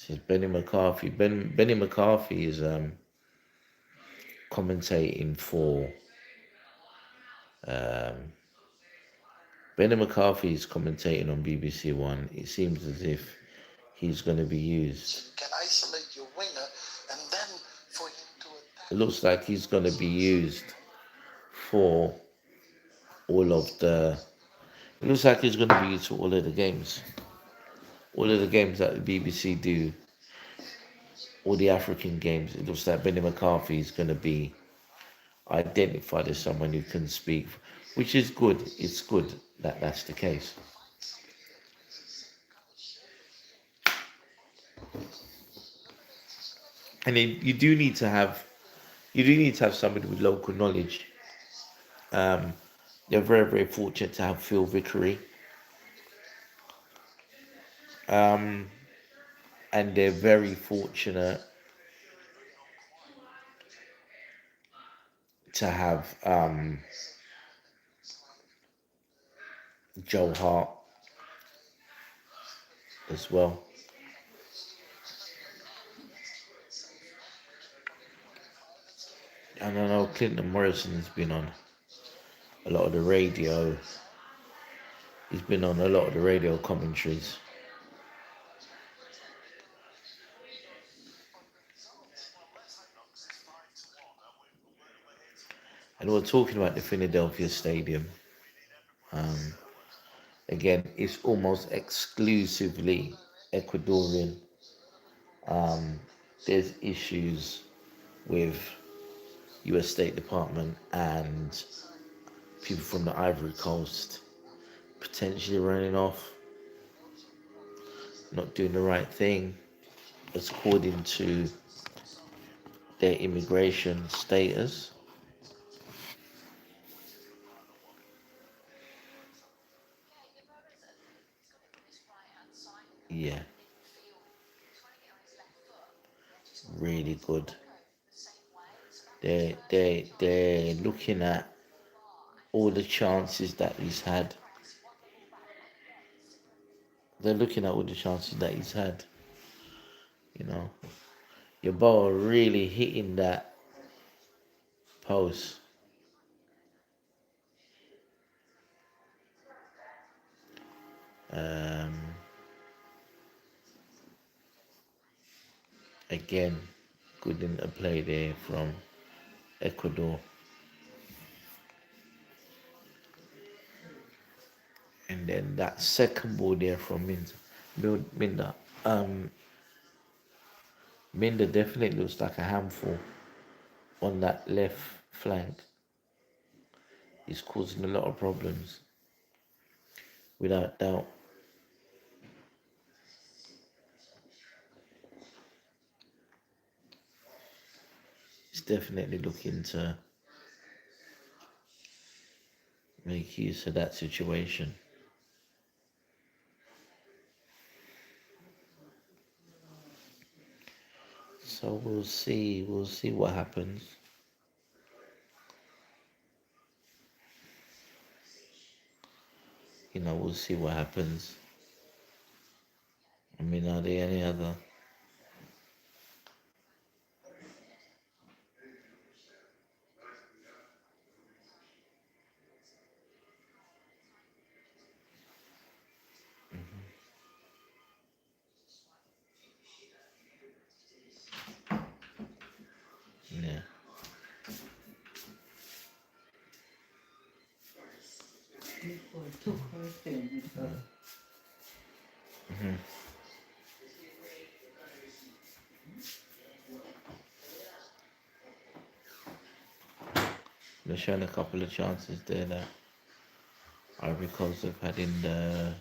Speaker 1: This is Benny McCarthy. Benny McCarthy is commentating for. Benny McCarthy is commentating on BBC One. It seems as if he's going to be used. Can isolate your winger, and then for him to attack. It looks like he's going to be used for all of the. It looks like he's going to be used for all of the games. All of the games that the BBC do, all the African games. It looks like Benny McCarthy is going to be identified as someone who can speak, which is good. It's good that that's the case. And then you do need to have somebody with local knowledge. They're very, very fortunate to have Phil Vickery, and they're very fortunate to have Joe Hart as well. And I know Clinton Morrison has been on a lot of the radio. He's been on a lot of the radio commentaries. And we're talking about the Philadelphia Stadium. Again, it's almost exclusively Ecuadorian. There's issues with US State Department and people from the Ivory Coast potentially running off, not doing the right thing according to their immigration status. Yeah, really good. They're looking at all the chances that he's had.
Speaker 3: they're looking at all the chances that he's had. You know, your ball really hitting that post. Um, Again, good in a play there from Ecuador. And then that second ball there from Minda. Um, Minda definitely looks like a handful on that left flank. He's causing a lot of problems, without doubt. He's definitely looking to make use of that situation. So we'll see. We'll see what happens. We'll see what happens. I mean, are there any other? Yeah.
Speaker 2: Before took her thing.
Speaker 3: They're showing a couple of chances there that Ivory Coast have had in the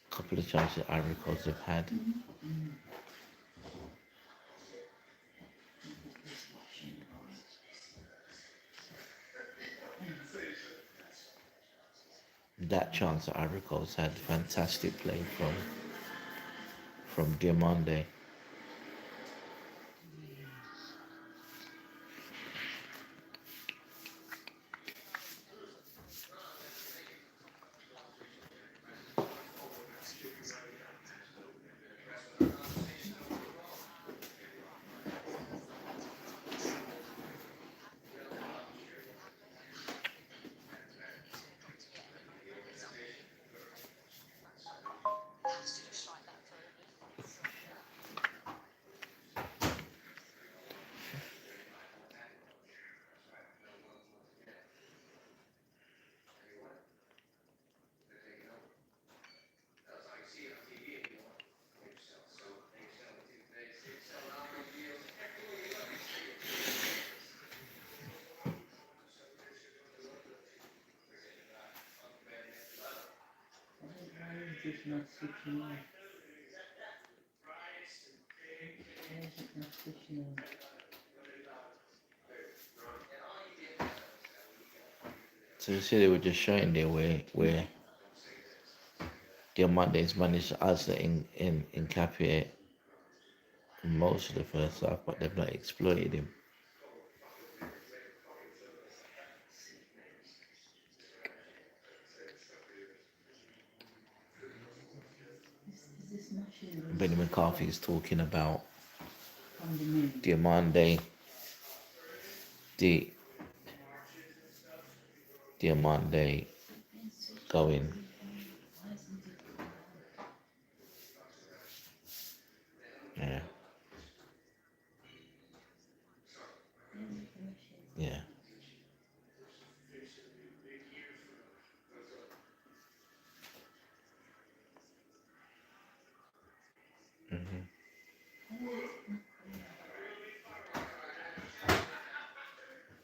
Speaker 3: couple of chances Ivory Coast have had. That chance that Ivory Coast had, fantastic play from Diamande.
Speaker 2: Why is this not switching on? Why is it not switching on?
Speaker 3: So you see, they were just showing there where Diamante's managed to answer in Capier most of the first half, but they've not exploited him.
Speaker 2: Is this machine
Speaker 3: Benny McCarthy is talking about
Speaker 2: on the main?
Speaker 3: Diamante, Di, Diamante going.
Speaker 2: Why isn't it going on?
Speaker 3: Yeah,
Speaker 2: Then the machine.
Speaker 3: yeah.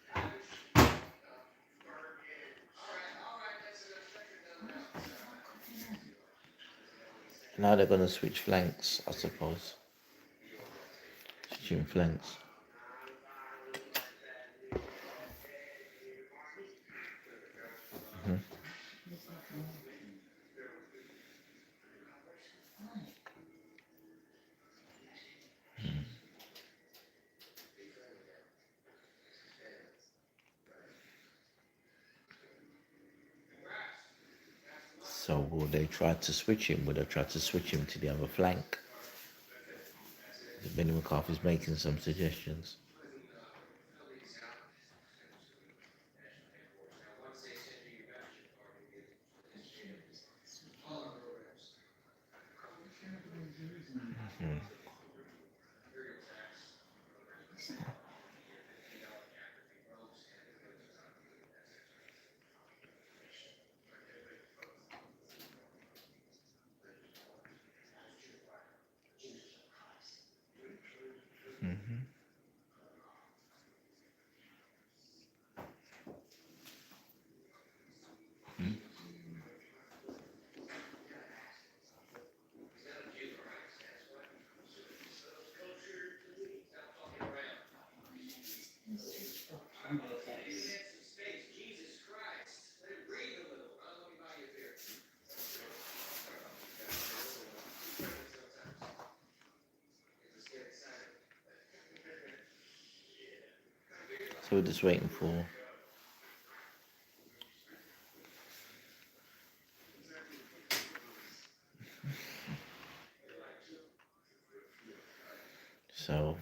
Speaker 2: Why is it not going on? Why is it not coming on?
Speaker 3: Now they're gonna switch flanks, I suppose. Switching flanks.
Speaker 2: This is wrong. Why?
Speaker 3: So So will they try to switch him? Will they try to switch him to the other flank? Benny McCarthy's making some suggestions. So we're just waiting for. So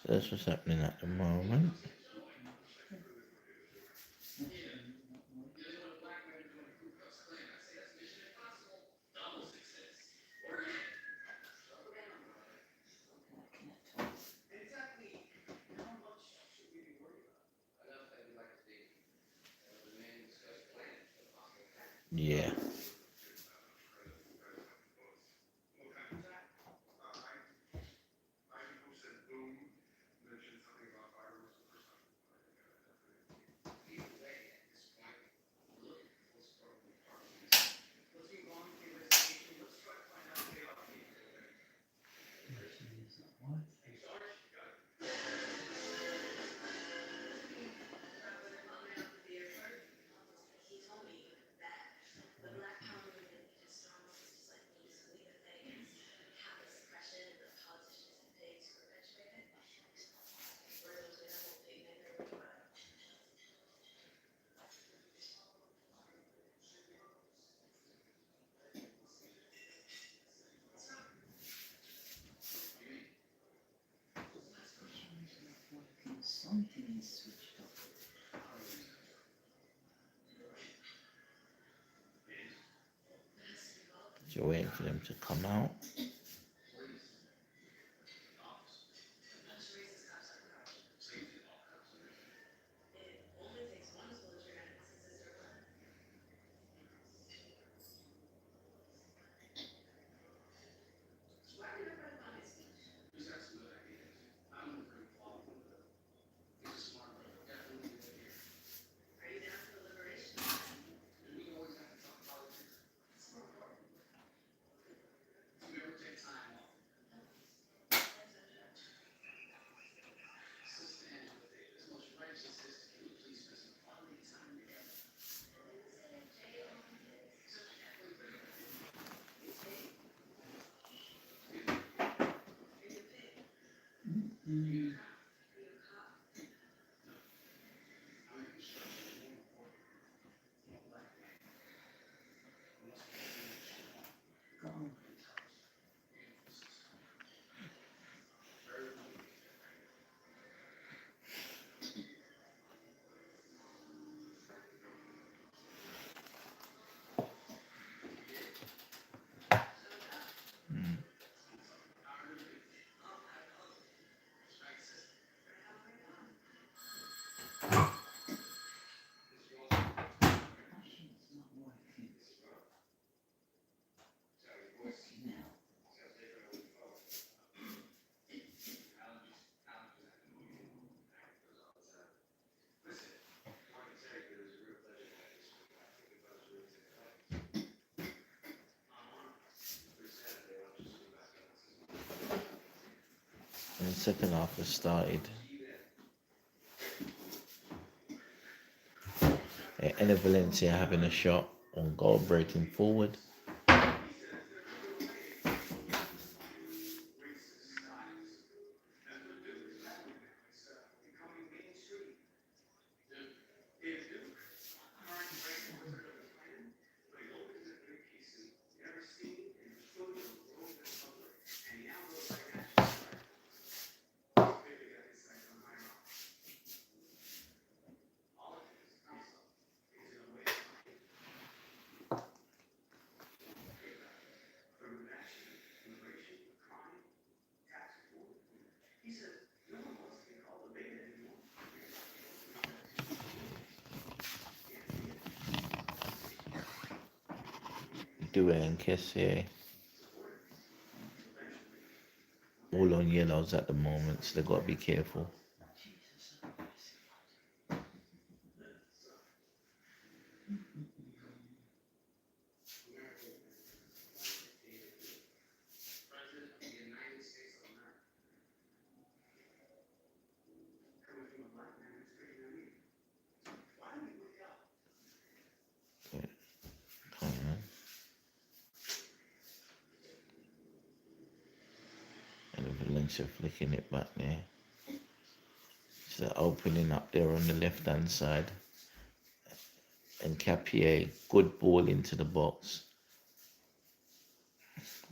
Speaker 3: that's what's happening at the moment. Yeah.
Speaker 2: Something is switched off.
Speaker 3: You're waiting for them to come out.
Speaker 2: Machine's not working. Now.
Speaker 3: And the second half has started. Ella Valencia having a shot on goal, breaking forward. Due and Kessie all on yellows at the moment, so they've got to be careful. Good. Come on. And Valencia flicking it back there. So they're opening up there on the left hand side. And Capier, good ball into the box,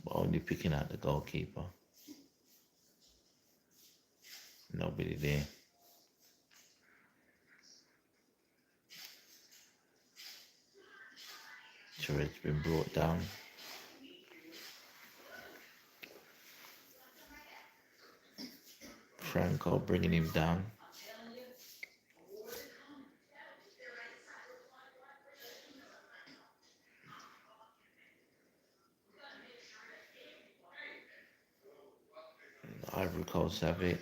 Speaker 3: but only picking out the goalkeeper. Nobody there. Tourette's been brought down. Franco bringing him down. The Ivory Coast have it.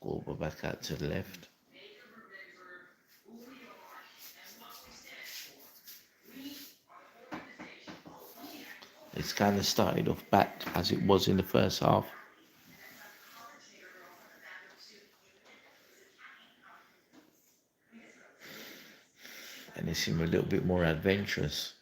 Speaker 3: Go back out to the left. It's kind of started off back as it was in the first half. And they seem a little bit more adventurous.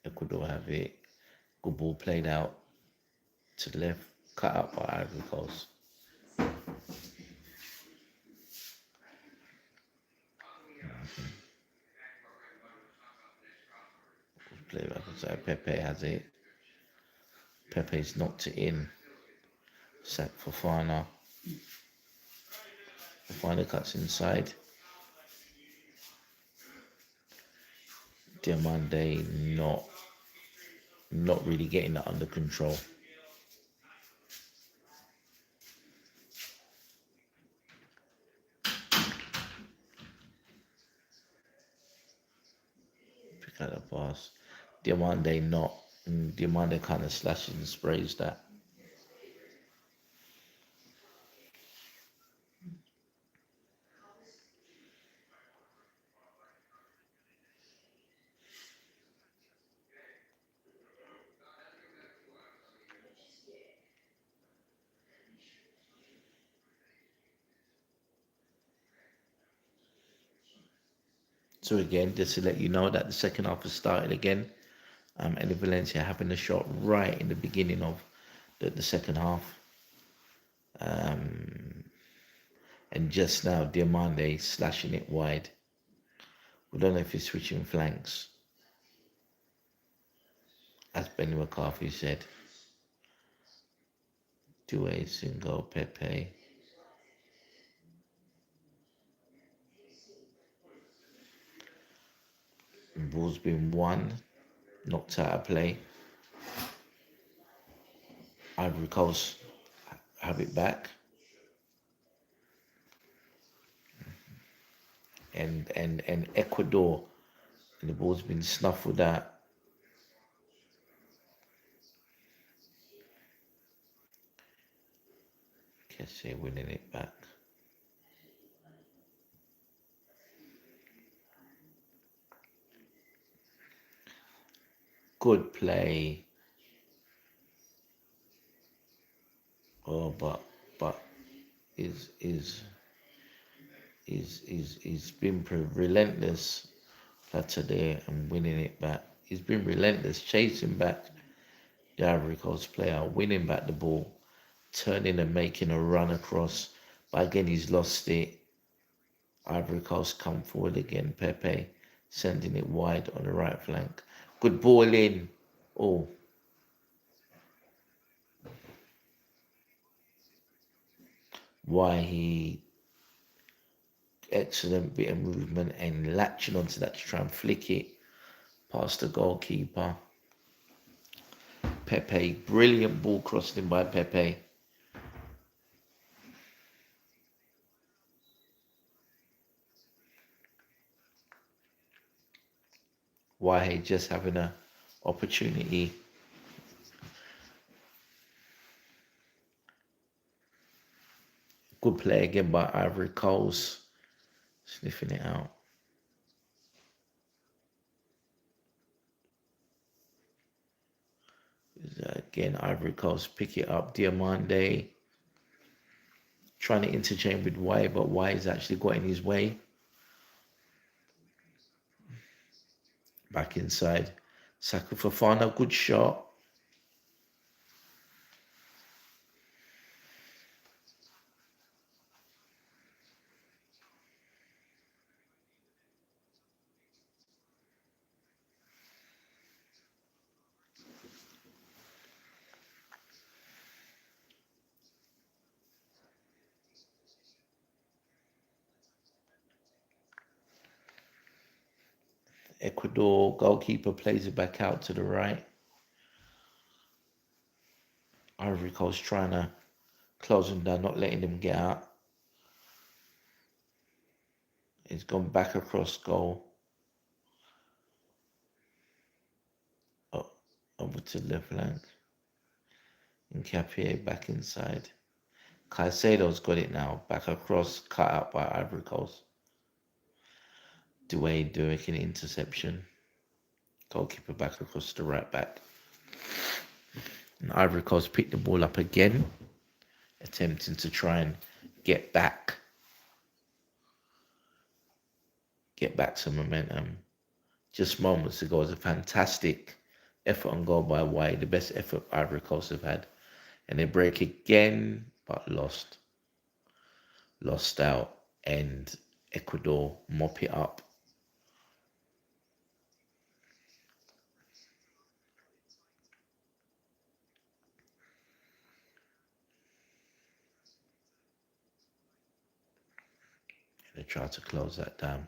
Speaker 3: Ecuador have it. Good ball played out to the left, cut out by Ivory Coast. Play back inside. Pepe has it. Pepe's knocked it in. Sack for Fana. Fana cuts inside. Diamande not really getting that under control. Pick out the pass. Diamande not. Diamande kind of slashes and sprays that. So again, just to let you know that the second half has started again. And Valencia having a shot right in the beginning of the second half. And just now, Diamande slashing it wide. We don't know if he's switching flanks. As Benny McCarthy said. Due, Singo, Pepe. Ball's been won. Knocked out of play. Ivory Coast have it back. And Ecuador, and the ball's been snuffled out. Kessie winning it back. Good play. Oh, but is been relentless. Platter there and winning it back. He's been relentless, chasing back the Ivory Coast player, winning back the ball, turning and making a run across. But again, he's lost it. Ivory Coast come forward again. Pepe sending it wide on the right flank. Good ball in. Oh. Why he excellent bit of movement and latching onto that to try and flick it past the goalkeeper. Pepe, brilliant ball crossing by Pepe. Why just having an opportunity. Good play again by Ivory Coast, sniffing it out. Again, Ivory Coast pick it up. Diamande trying to interchange with Y, but Y has actually got in his way. Back inside. Saka Fofana, good shot. Ecuador goalkeeper plays it back out to the right. Ivory Coast trying to close him down, not letting him get out. He's gone back across goal. Oh, over to the left flank. And Capier back inside. Caicedo's got it now. Back across, cut out by Ivory Coast. Dwayne doing an interception. Goalkeeper back across the right back. And Ivory Coast picked the ball up again, attempting to try and get back some momentum. Just moments ago was a fantastic effort on goal by White, the best effort Ivory Coast have had. And they break again, but lost out, and Ecuador mop it up. They try to close that down.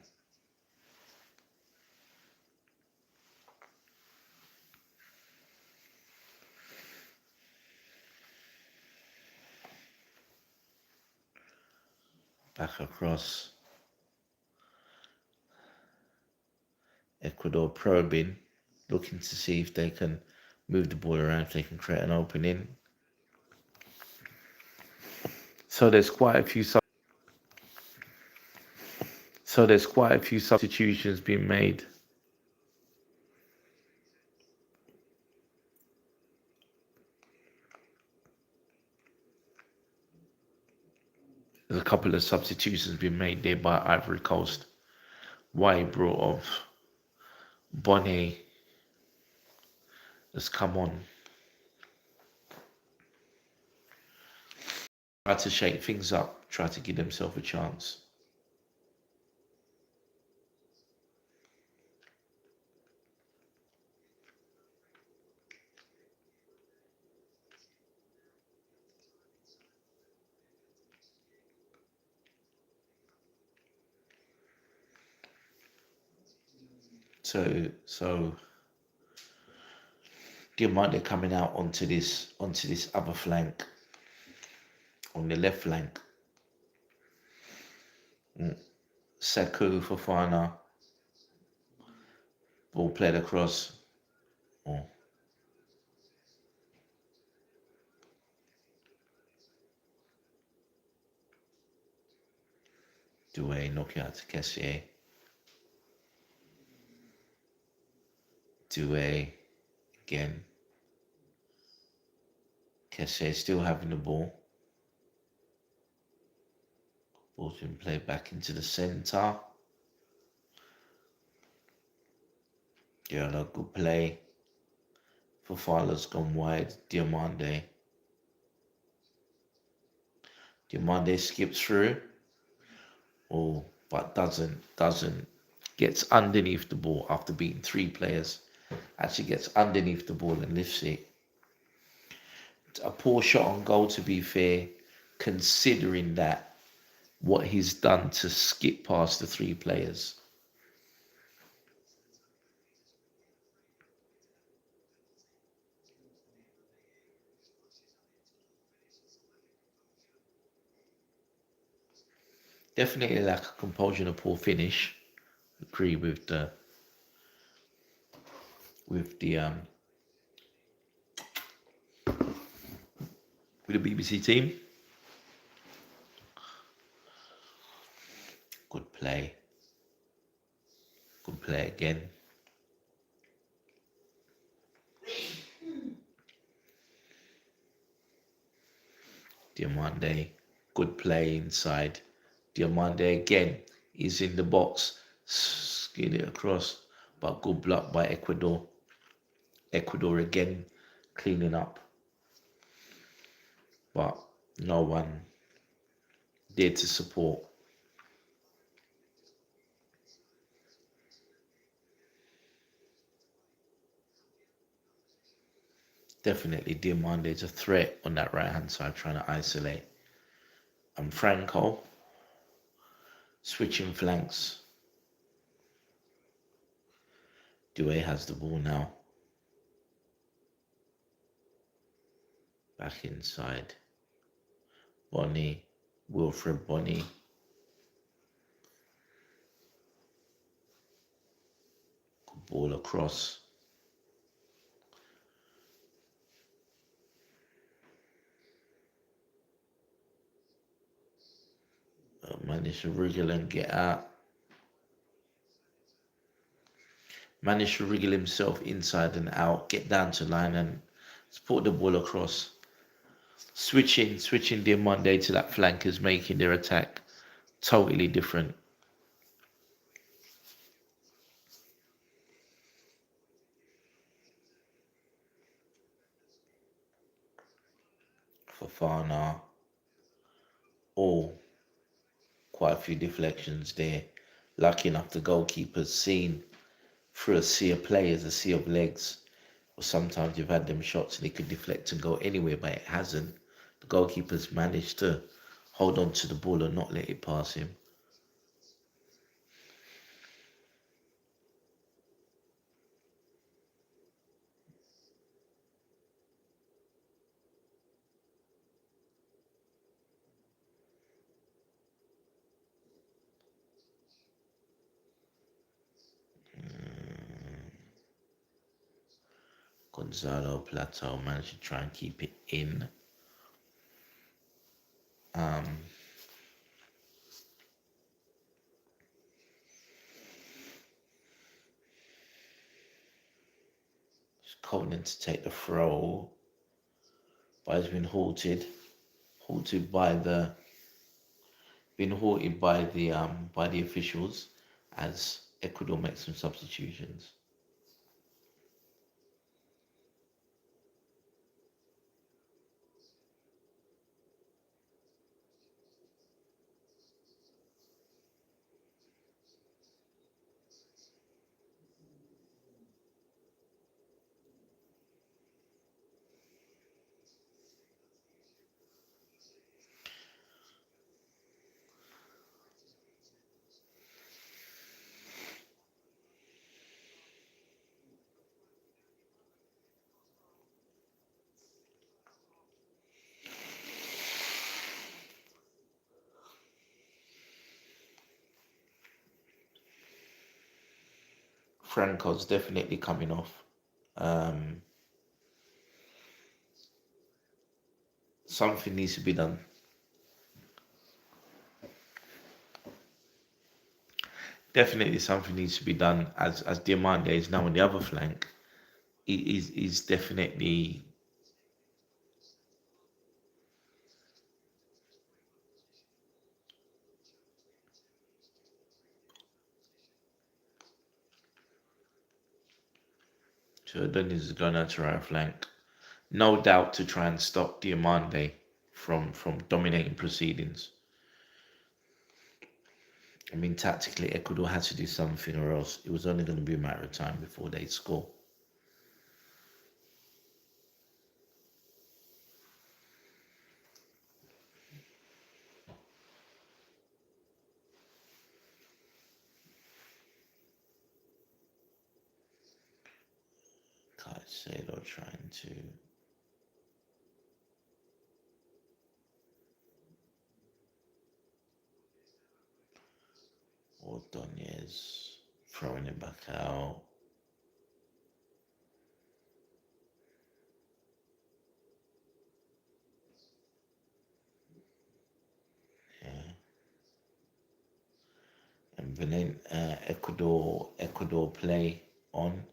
Speaker 3: Back across. Ecuador probing, looking to see if they can move the ball around, if they can create an opening.
Speaker 1: So there's quite a few substitutions being made. There's a couple of substitutions being made there by Ivory Coast. Why brought off Bonnet has come on. Try to shake things up, try to give themselves a chance. So Diamante coming out onto this other flank, on the left flank. Sekou Fofana, ball played across. Oh. Doué knock it out to Kessier. Doué again. Kessier still having the ball. Ball's been played back into the centre. Yeah, no good play. Fofana's gone wide. Diamande skips through. Oh, but doesn't. Gets underneath the ball after beating 3 players. Actually gets underneath the ball and lifts it. A poor shot on goal, to be fair.
Speaker 3: considering that what he's done to skip past the three players. Definitely lack of composure and a poor finish. Agree with the with the BBC team. Good play. Good play again. Diamande. Good play inside. Diamande again. He's in the box. Skid it across. But good block by Ecuador. Ecuador again cleaning up. But no one there to support. Definitely Diamande is a threat on that right hand side trying to isolate. And Franco switching flanks. Due has the ball now. Back inside. Bonnie. Wilfred Bonnie. Good ball across. Managed to wriggle and get out. Managed to wriggle himself inside and out. Get down to line and put the ball across. Switching Diamande to that flank is making their attack totally different. Fofana. Oh, quite a few deflections there. Lucky enough the goalkeeper's seen through a sea of players, a sea of legs. Or sometimes you've had them shots and it could deflect and go anywhere, but it hasn't. The goalkeeper's managed to hold on to the ball and not let it pass him. Gonzalo Plato managed to try and keep it in. Conan to take the throw, but has been halted by the by the officials as Ecuador makes some substitutions. Franco's definitely coming off. Something needs to be done. Definitely something needs to be done as Diamande is now on the other flank. He's definitely Jordan is going out to right flank. No doubt to try and stop Diamande from dominating proceedings. I mean, tactically, Ecuador had to do something, or else it was only going to be a matter of time before they score. Caicedo trying to. Ordonez throwing it back out. Yeah. And Ecuador play on.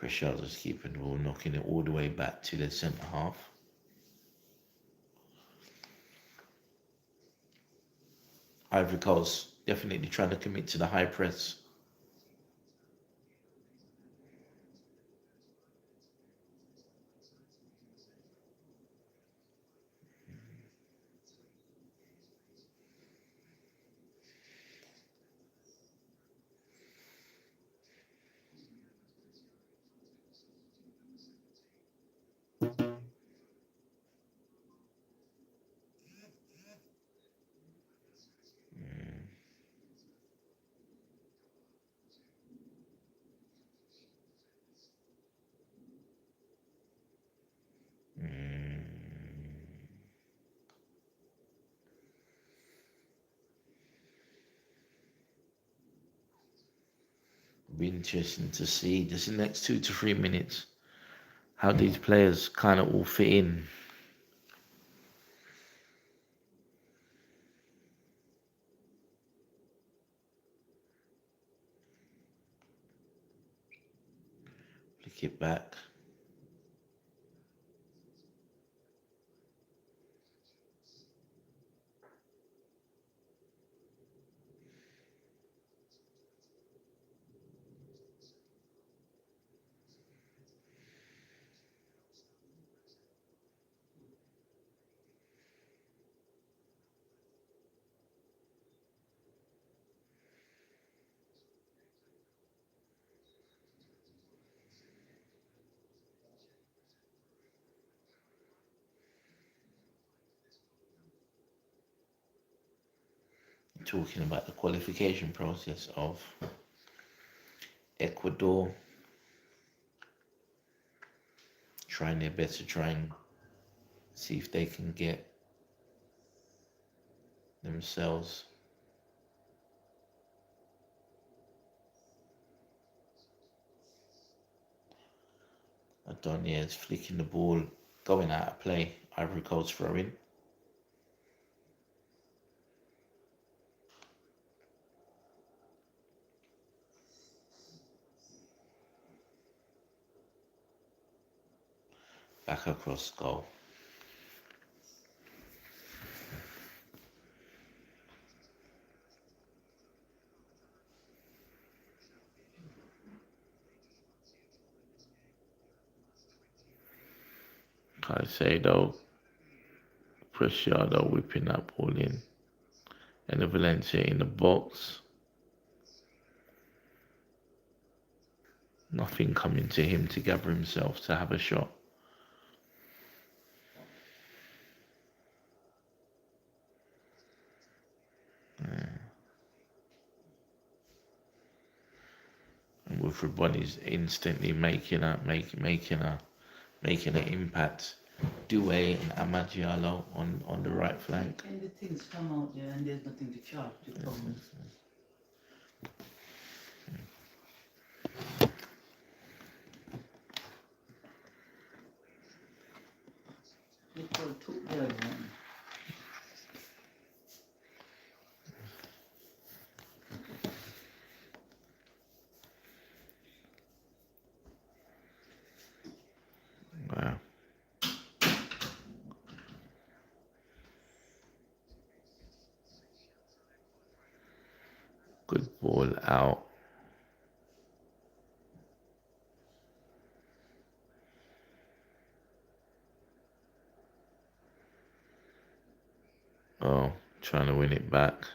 Speaker 3: Preciado's keeping the ball, knocking it all the way back to the centre half. Ivory Coast definitely trying to commit to the high press. Be interesting to see just the next 2 to 3 minutes how these players kind of all fit in. Flick it back. Talking about the qualification process of Ecuador, trying their best to try and see if they can get themselves Ordonez flicking the ball, going out of play. Ivory Coast throwing. Back across goal. Caicedo, Preciado whipping that ball in. And the Valencia in the box. Nothing coming to him to gather himself to have a shot. And Wilfred Bonny's instantly making an impact. Due and Amagialo on the right flank.
Speaker 2: And the things come out there and there's nothing to charge. The problems. They call took the other one.
Speaker 3: Wow. Good ball out. Oh, trying to win it back.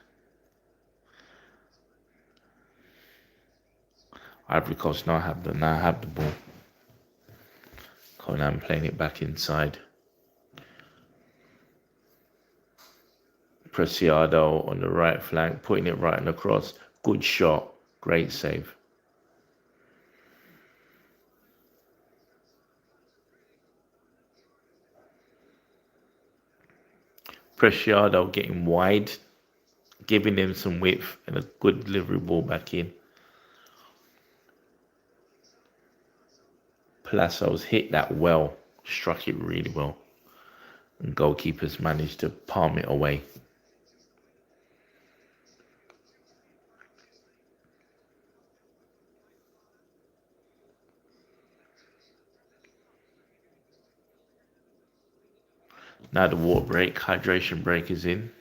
Speaker 3: Ivory Coast now have the ball. Conan playing it back inside. Preciado on the right flank, putting it right on the cross. Good shot.
Speaker 1: Great save. Preciado getting wide, giving him some width and a good delivery ball back in. Palacios hit that well, struck it really well, and goalkeepers managed to palm it away. Now the water break, hydration break is in.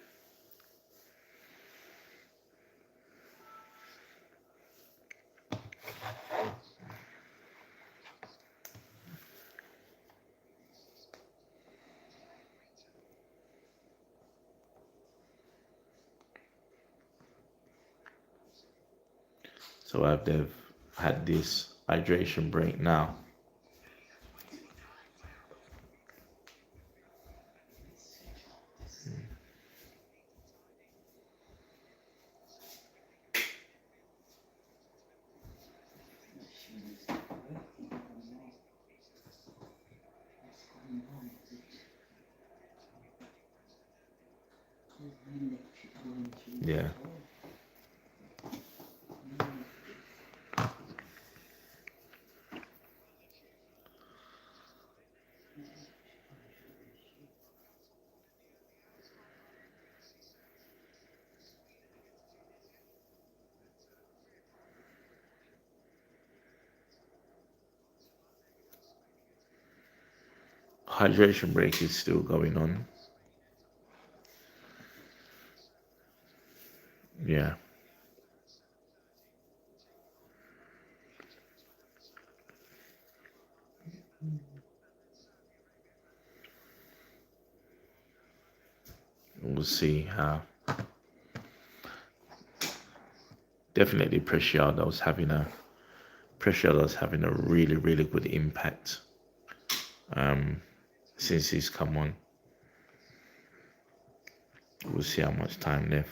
Speaker 1: So they've had this hydration break now. Yeah. Hydration break is still going on. Yeah. We'll see how. Definitely Preciado's having a really, really good impact since he's come on. We'll see how much time left.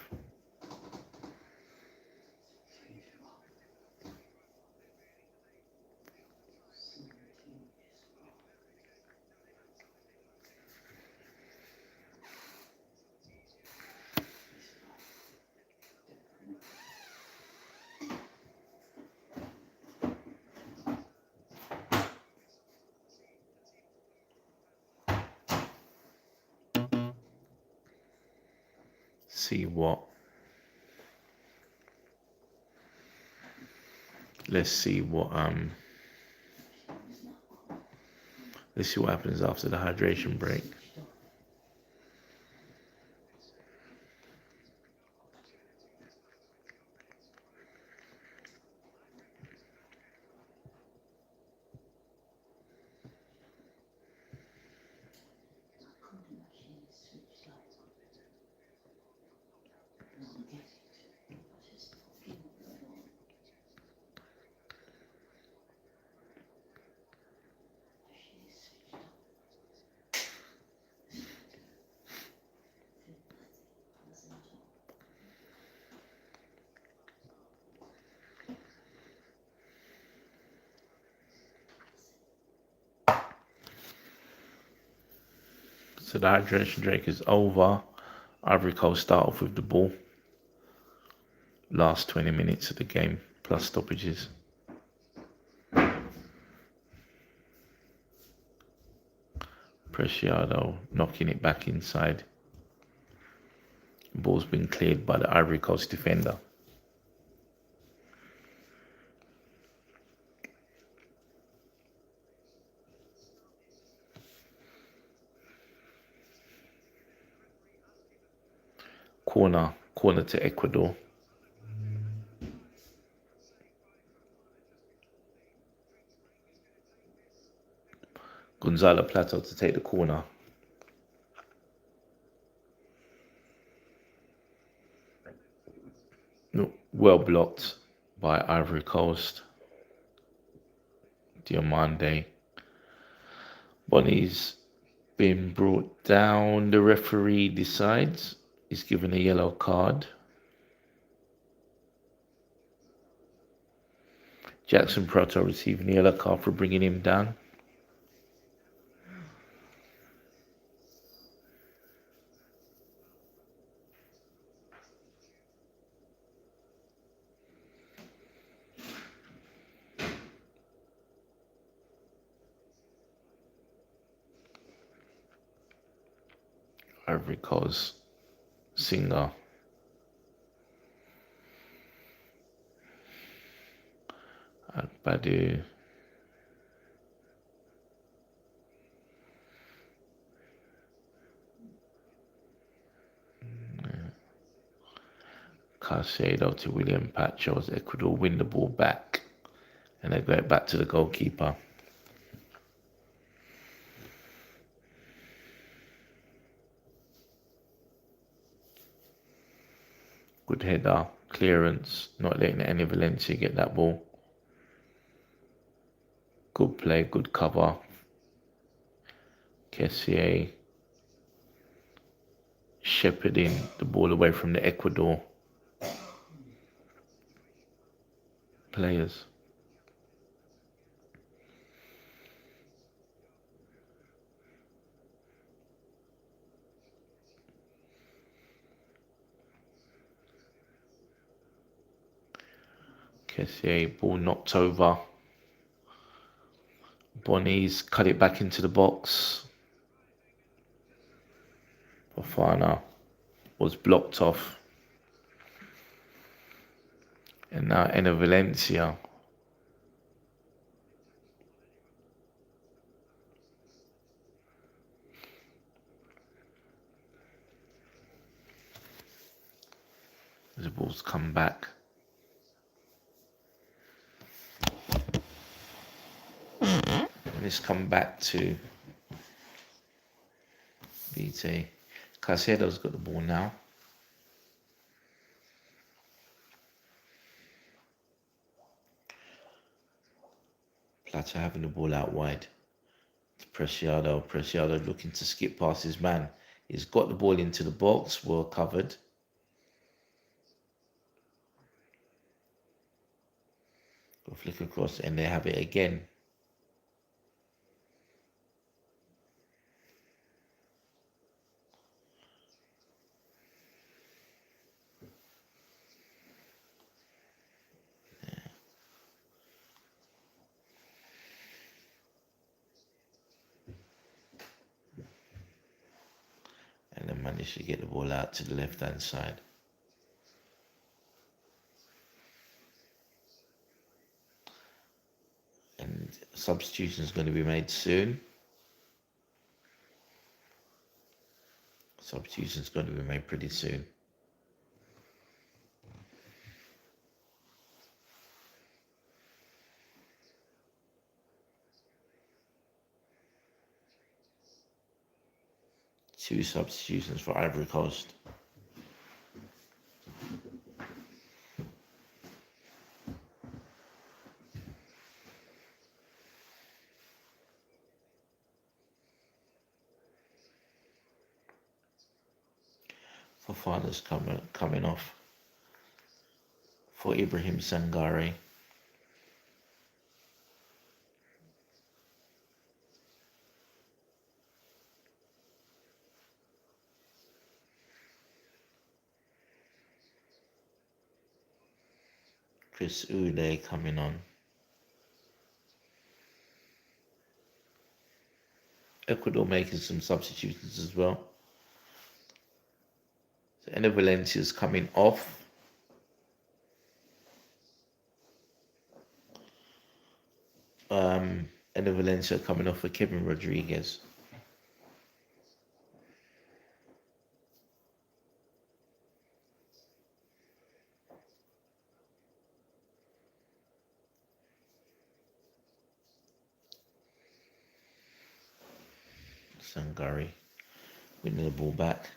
Speaker 1: See what. Let's see what let's see what happens after the hydration break. So the hydration break is over. Ivory Coast start off with the ball. Last 20 minutes of the game plus stoppages. Preciado knocking it back inside. Ball's been cleared by the Ivory Coast defender. Corner to Ecuador. Gonzalo Plato to take the corner. No, well blocked by Ivory Coast. Diomande. Bonnie's been brought down. The referee decides he's given a yellow card. Jackson Proto receiving the yellow card for bringing him down. Ivory Coast Singer. Badu. Caicedo to William Pachos. Ecuador win the ball back. And they go it back to the goalkeeper. Good header, clearance, not letting any Valencia get that ball. Good play, good cover. Kessier shepherding the ball away from the Ecuador players. Kessier, ball knocked over. Bonnie's cut it back into the box. Fofana was blocked off. And now Enner Valencia. The ball's come back. And it's come back to BT. Caicedo's got the ball now. Plata having the ball out wide. To Preciado. Preciado looking to skip past his man. He's got the ball into the box, well covered. Go flick across and they have it again. And then managed to get the ball out to the left-hand side. And substitution is going to be made soon. Substitution is going to be made pretty soon. Two substitutions for Ivory Coast. Fofana's coming off for Ibrahim Sangare. Chris Ude coming on. Ecuador making some substitutions as well. So Enner Valencia's coming off. Enner Valencia coming off for Kevin Rodriguez. Sangare winning the ball back.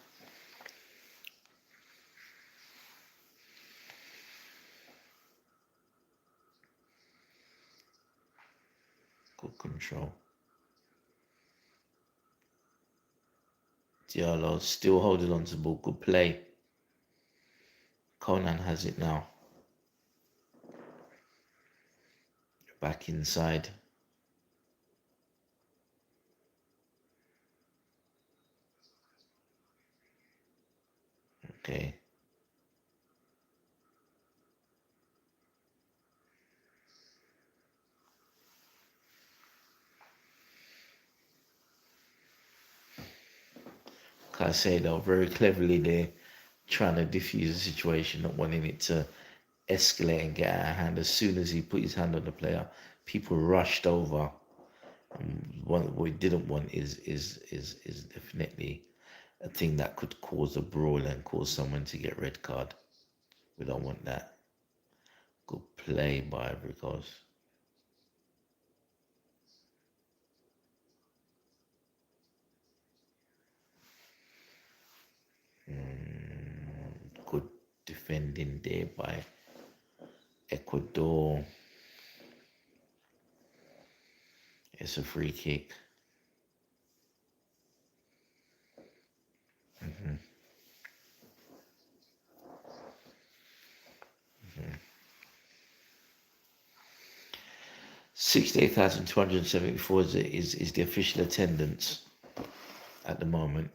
Speaker 1: Good control. Diallo still holding on to the ball. Good play. Conan has it now.
Speaker 3: Back inside. Okay. Like I say though, very cleverly they're trying to diffuse the situation, not wanting it to escalate and get out of hand. As soon as he put his hand on the player, people rushed over. What we didn't want is definitely a thing that could cause a brawl and cause someone to get red card. We don't want that. Good play by Ivory Coast. Good defending there by Ecuador. It's a free kick. 68,274 is the official attendance at the moment.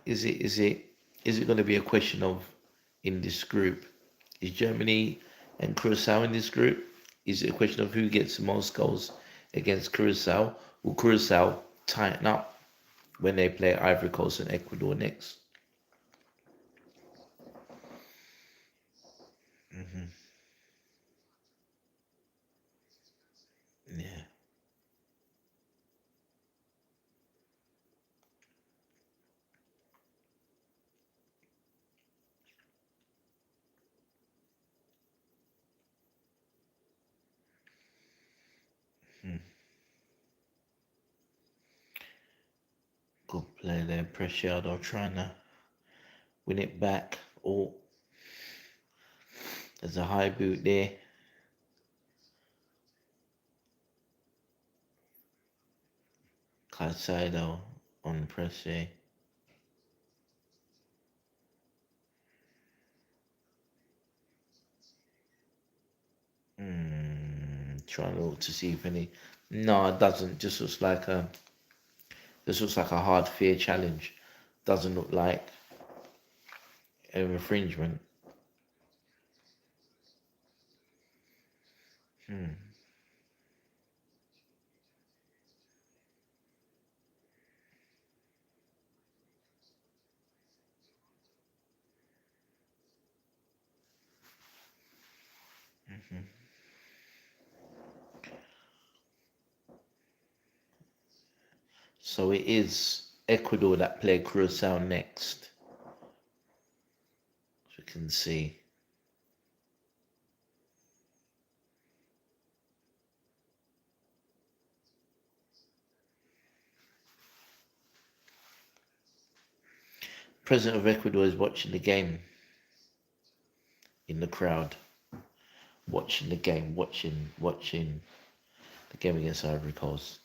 Speaker 3: Is it going to be a question of in this group? Is Germany and Curacao in this group? Is it a question of who gets the most goals against Curacao? Will Curacao tighten up when they play Ivory Coast and Ecuador next? Yeah. Good play there. Preciado trying to win it back. Oh, there's a high boot there. Caicedo on Presse. Trying to look to see if any. No, it doesn't. Just looks like a hard, fair challenge. Doesn't look like an infringement. So it is Ecuador that play Curacao next. As you can see. President of Ecuador is watching the game in the crowd. Watching the game, watching the game against Ivory Coast.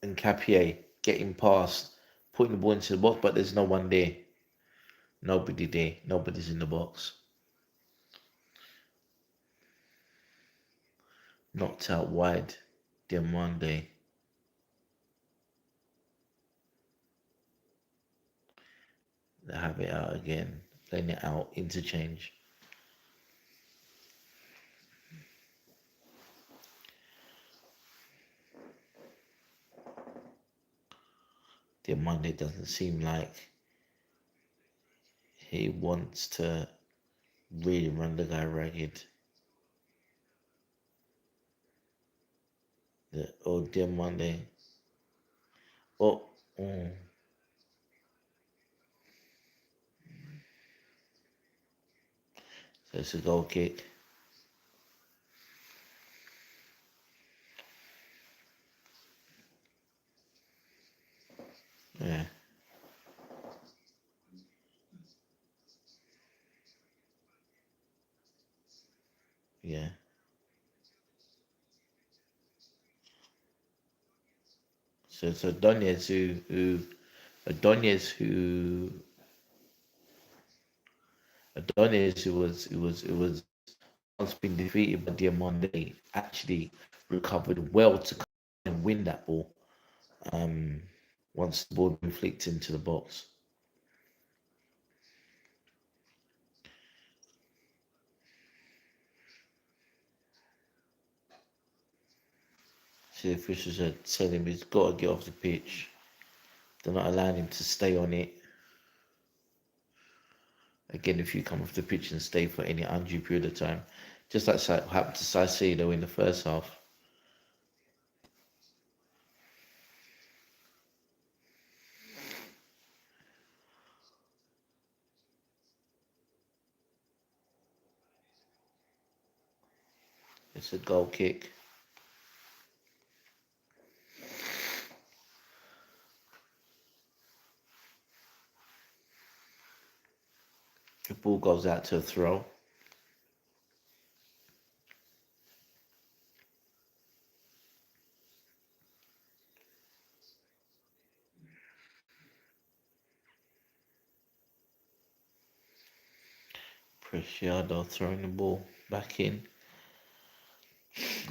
Speaker 3: And Capier getting past, putting the ball into the box, but there's no one there. Nobody there. Nobody's in the box. Knocked out wide. Diamande. They have it out again. Playing it out. Interchange. Diamande doesn't seem like he wants to really run the guy ragged. Diamande. Oh, oh. So it's a goal kick. Yeah. Yeah. So Donetsk Donetsk Donetsk once been defeated by Diamande actually recovered well to come and win that ball. Um, once the ball had been flicked into the box. So the officials are telling him he's got to get off the pitch. They're not allowing him to stay on it. Again, if you come off the pitch and stay for any undue period of time, just like happened to Saicedo in the first half. It's a goal kick. The ball goes out to a throw. Preciado throwing the ball back in.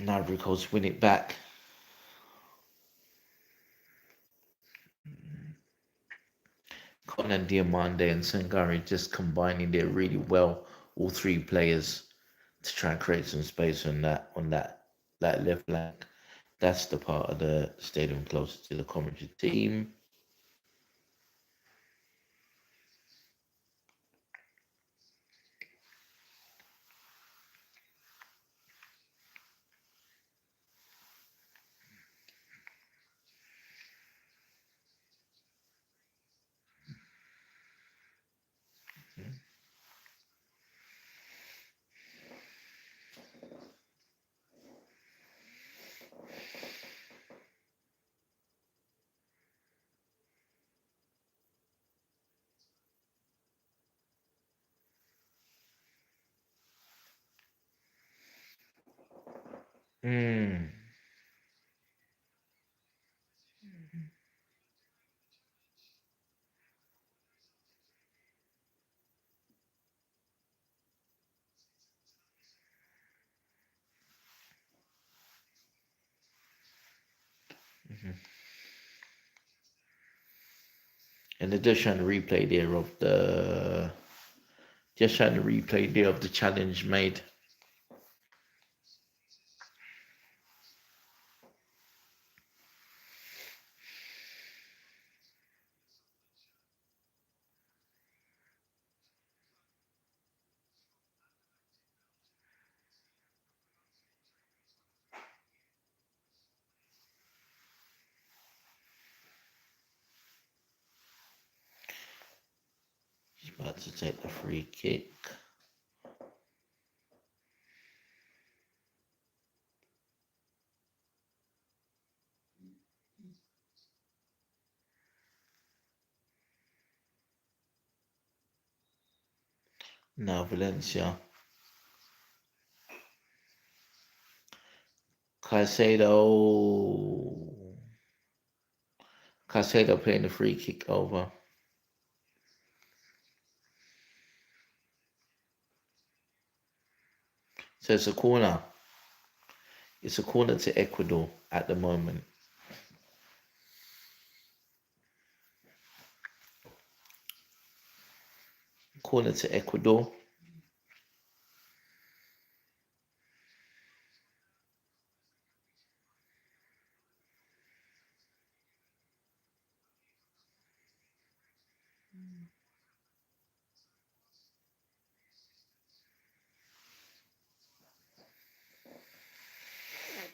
Speaker 3: Now Ivory Coast win it back. Conan Diamande and Sangari just combining there really well. All three players to try and create some space on that left flank. That's the part of the stadium closest to the commentary team. Mm. And they're just trying to replay there of the challenge made. He's about to take the free kick. Now Valencia. Caicedo. Caicedo playing the free kick over. So it's a corner. It's a corner to Ecuador at the moment. Corner to Ecuador.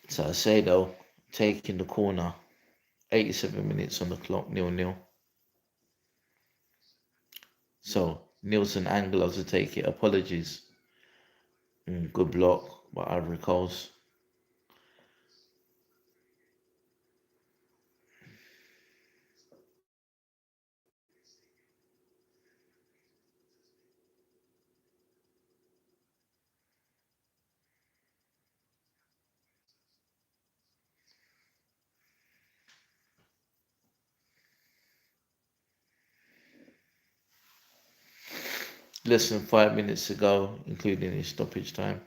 Speaker 3: So Caicedo taking the corner. 87 minutes on the clock, 0-0. So Nielsen Angelo to take it. Apologies. Good block by Ivory Coast. Less than 5 minutes ago, including his stoppage time.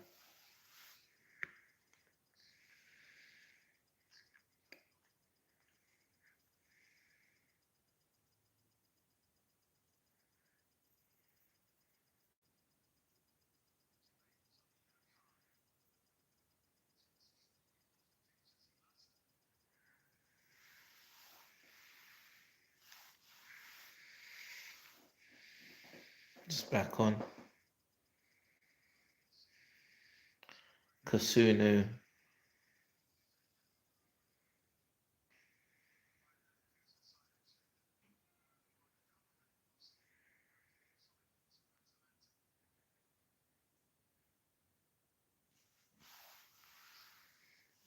Speaker 3: It's back on. Kasunu.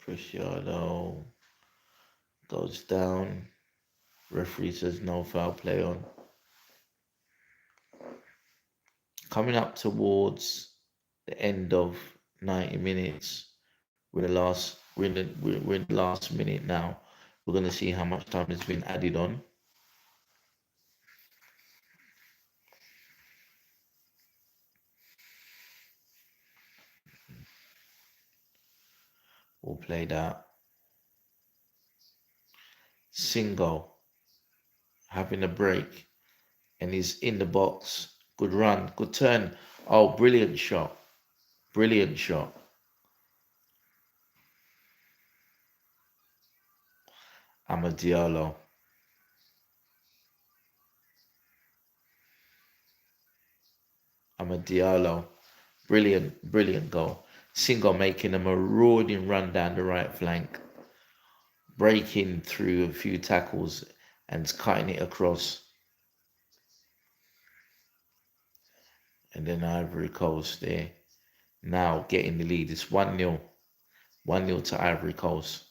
Speaker 3: Preciado goes down. Referee says no foul play on. Coming up towards the end of 90 minutes. We're in the last minute now. We're gonna see how much time has been added on. We'll play that. Single having a break and he's in the box. Good run, good turn. Oh, brilliant shot. Brilliant shot. Amadiolo. Amadiolo. Brilliant, brilliant goal. Single making a marauding run down the right flank, breaking through a few tackles and cutting it across. And then Ivory Coast there. Now getting the lead. It's 1-0. 1-0 to Ivory Coast.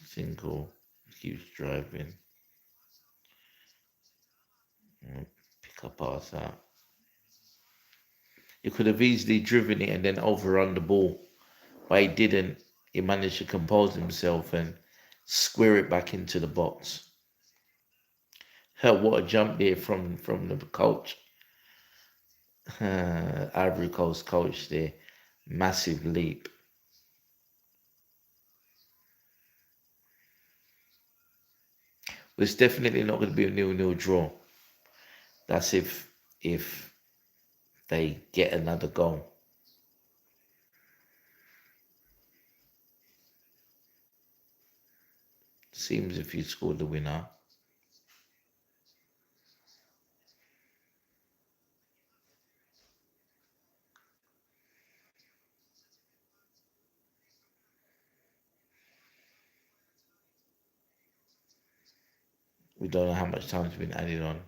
Speaker 3: Single keeps driving. Pick up pass out. He could have easily driven it and then overrun the ball, but he didn't. He managed to compose himself and square it back into the box. Hell, what a jump there from the coach. Ivory Coast coach there. Massive leap. But it's definitely not going to be a 0-0 draw. That's if they get another goal. Seems if you score the winner. We don't know how much time's been added on.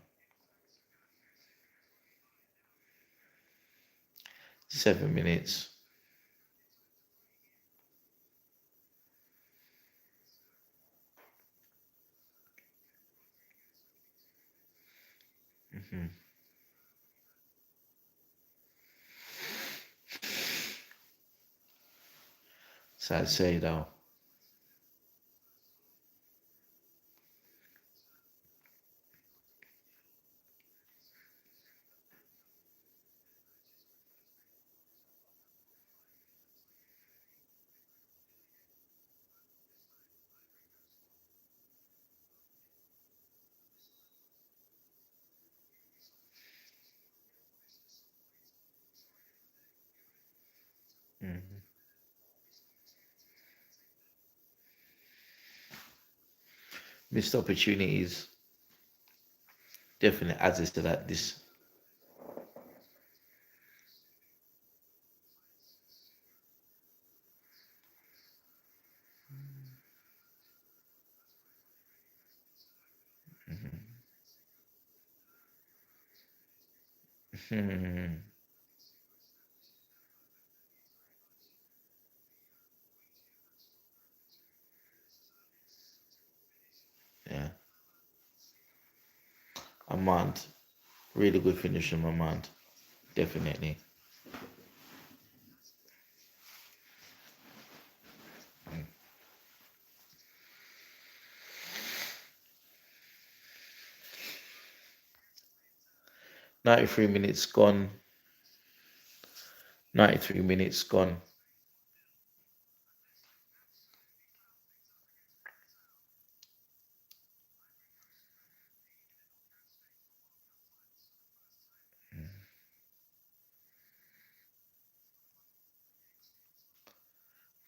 Speaker 3: 7 minutes. So I'd say though. Mm-hmm. Missed opportunities. Definitely adds to that. This. Hmm. Yeah. Amount. Really good finish in my mind. Definitely. 93 minutes gone. 93 minutes gone.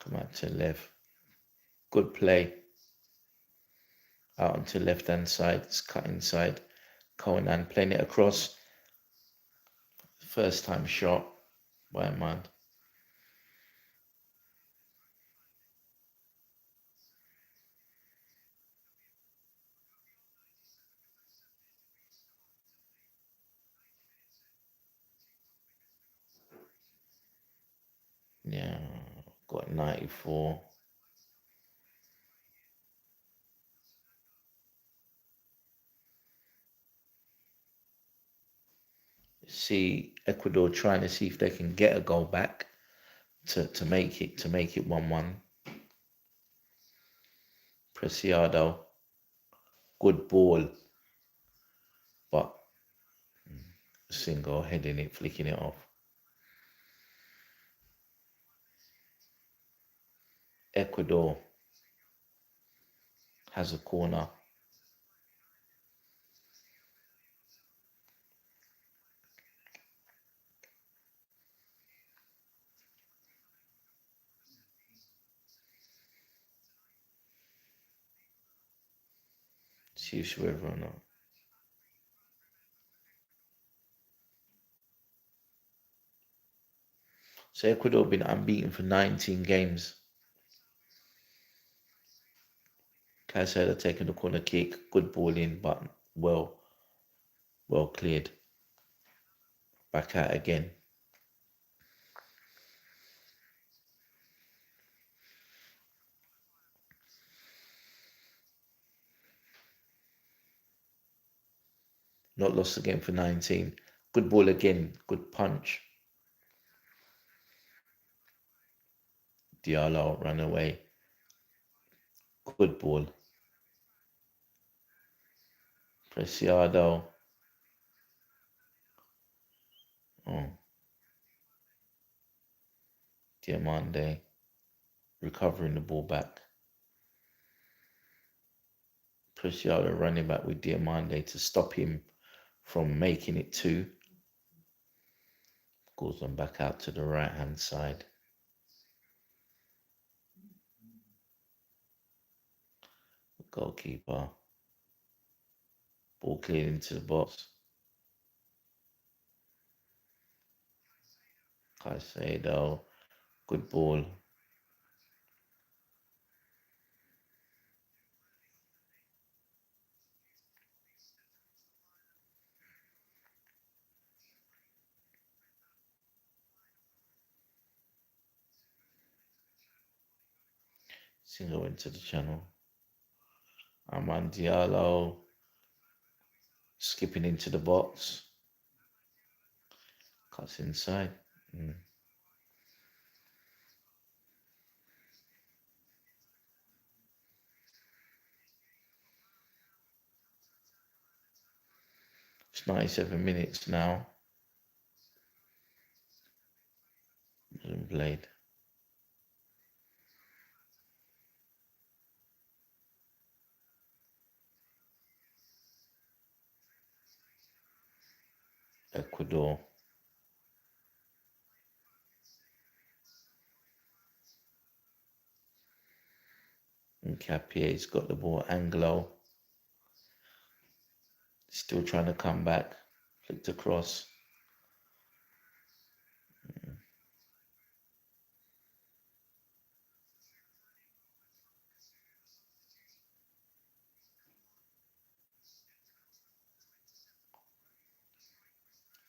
Speaker 3: Come out to left. Good play. Out onto left hand side. It's cut inside. Conan playing it across. First time shot by a man. Yeah, got 94. See Ecuador trying to see if they can get a goal back to make it 1-1. Preciado, good ball, but single heading it, flicking it off. Ecuador has a corner. See if whether or not. So Ecuador have been unbeaten for 19 games. Caicedo taking the corner kick, good ball in, but well cleared. Back out again. Not lost again for 19. Good ball again, good punch. Diallo ran away. Good ball. Preciado. Oh, Diamande recovering the ball back. Preciado running back with Diamande to stop him from making it two. Goes on back out to the right hand side. Goalkeeper. Ball cleared into the box. Caicedo. Good ball. Single into the channel. Armand Diallo skipping into the box. Cuts inside. It's 97 minutes now. Hasn't played. Ecuador. And Capier's got the ball. Anglo still trying to come back. Flicked across.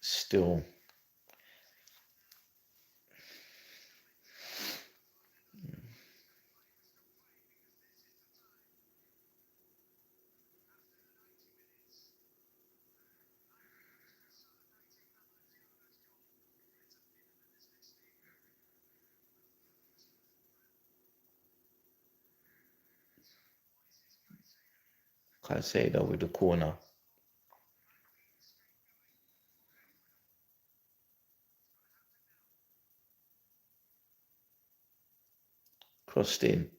Speaker 3: Still. Caicedo with the corner. Crossed in.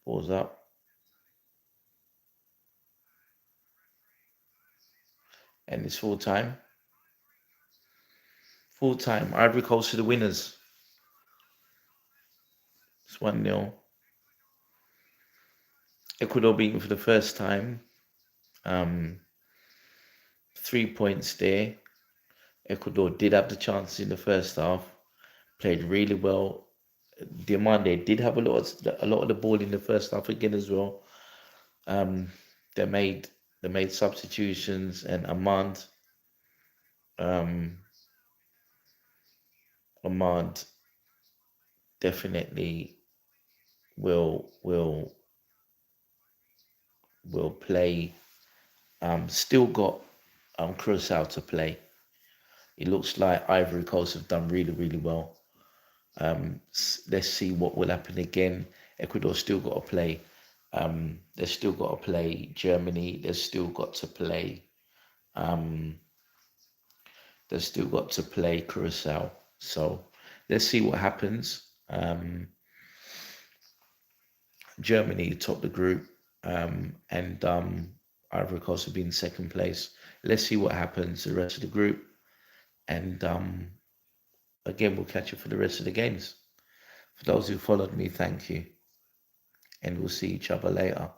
Speaker 3: Balls up. And it's full time. Full time. Ivory Coast to the winners. It's 1-0. Ecuador beaten for the first time. 3 points there. Ecuador did have the chances in the first half. Played really well. Diamande did have a lot of the ball in the first half again as well. Um, they made substitutions, and um, Ahmad definitely will play. Still got Curacao to play. It looks like Ivory Coast have done really, really well. Let's see what will happen again. Ecuador still got to play. They've still got to play Germany. They've still got to play. Um, they've still got to play Curacao. So let's see what happens. Germany top the group, and Ivory Coast will be in second place. Let's see what happens the rest of the group, and again we'll catch you for the rest of the games. For those who followed me, thank you, and we'll see each other later.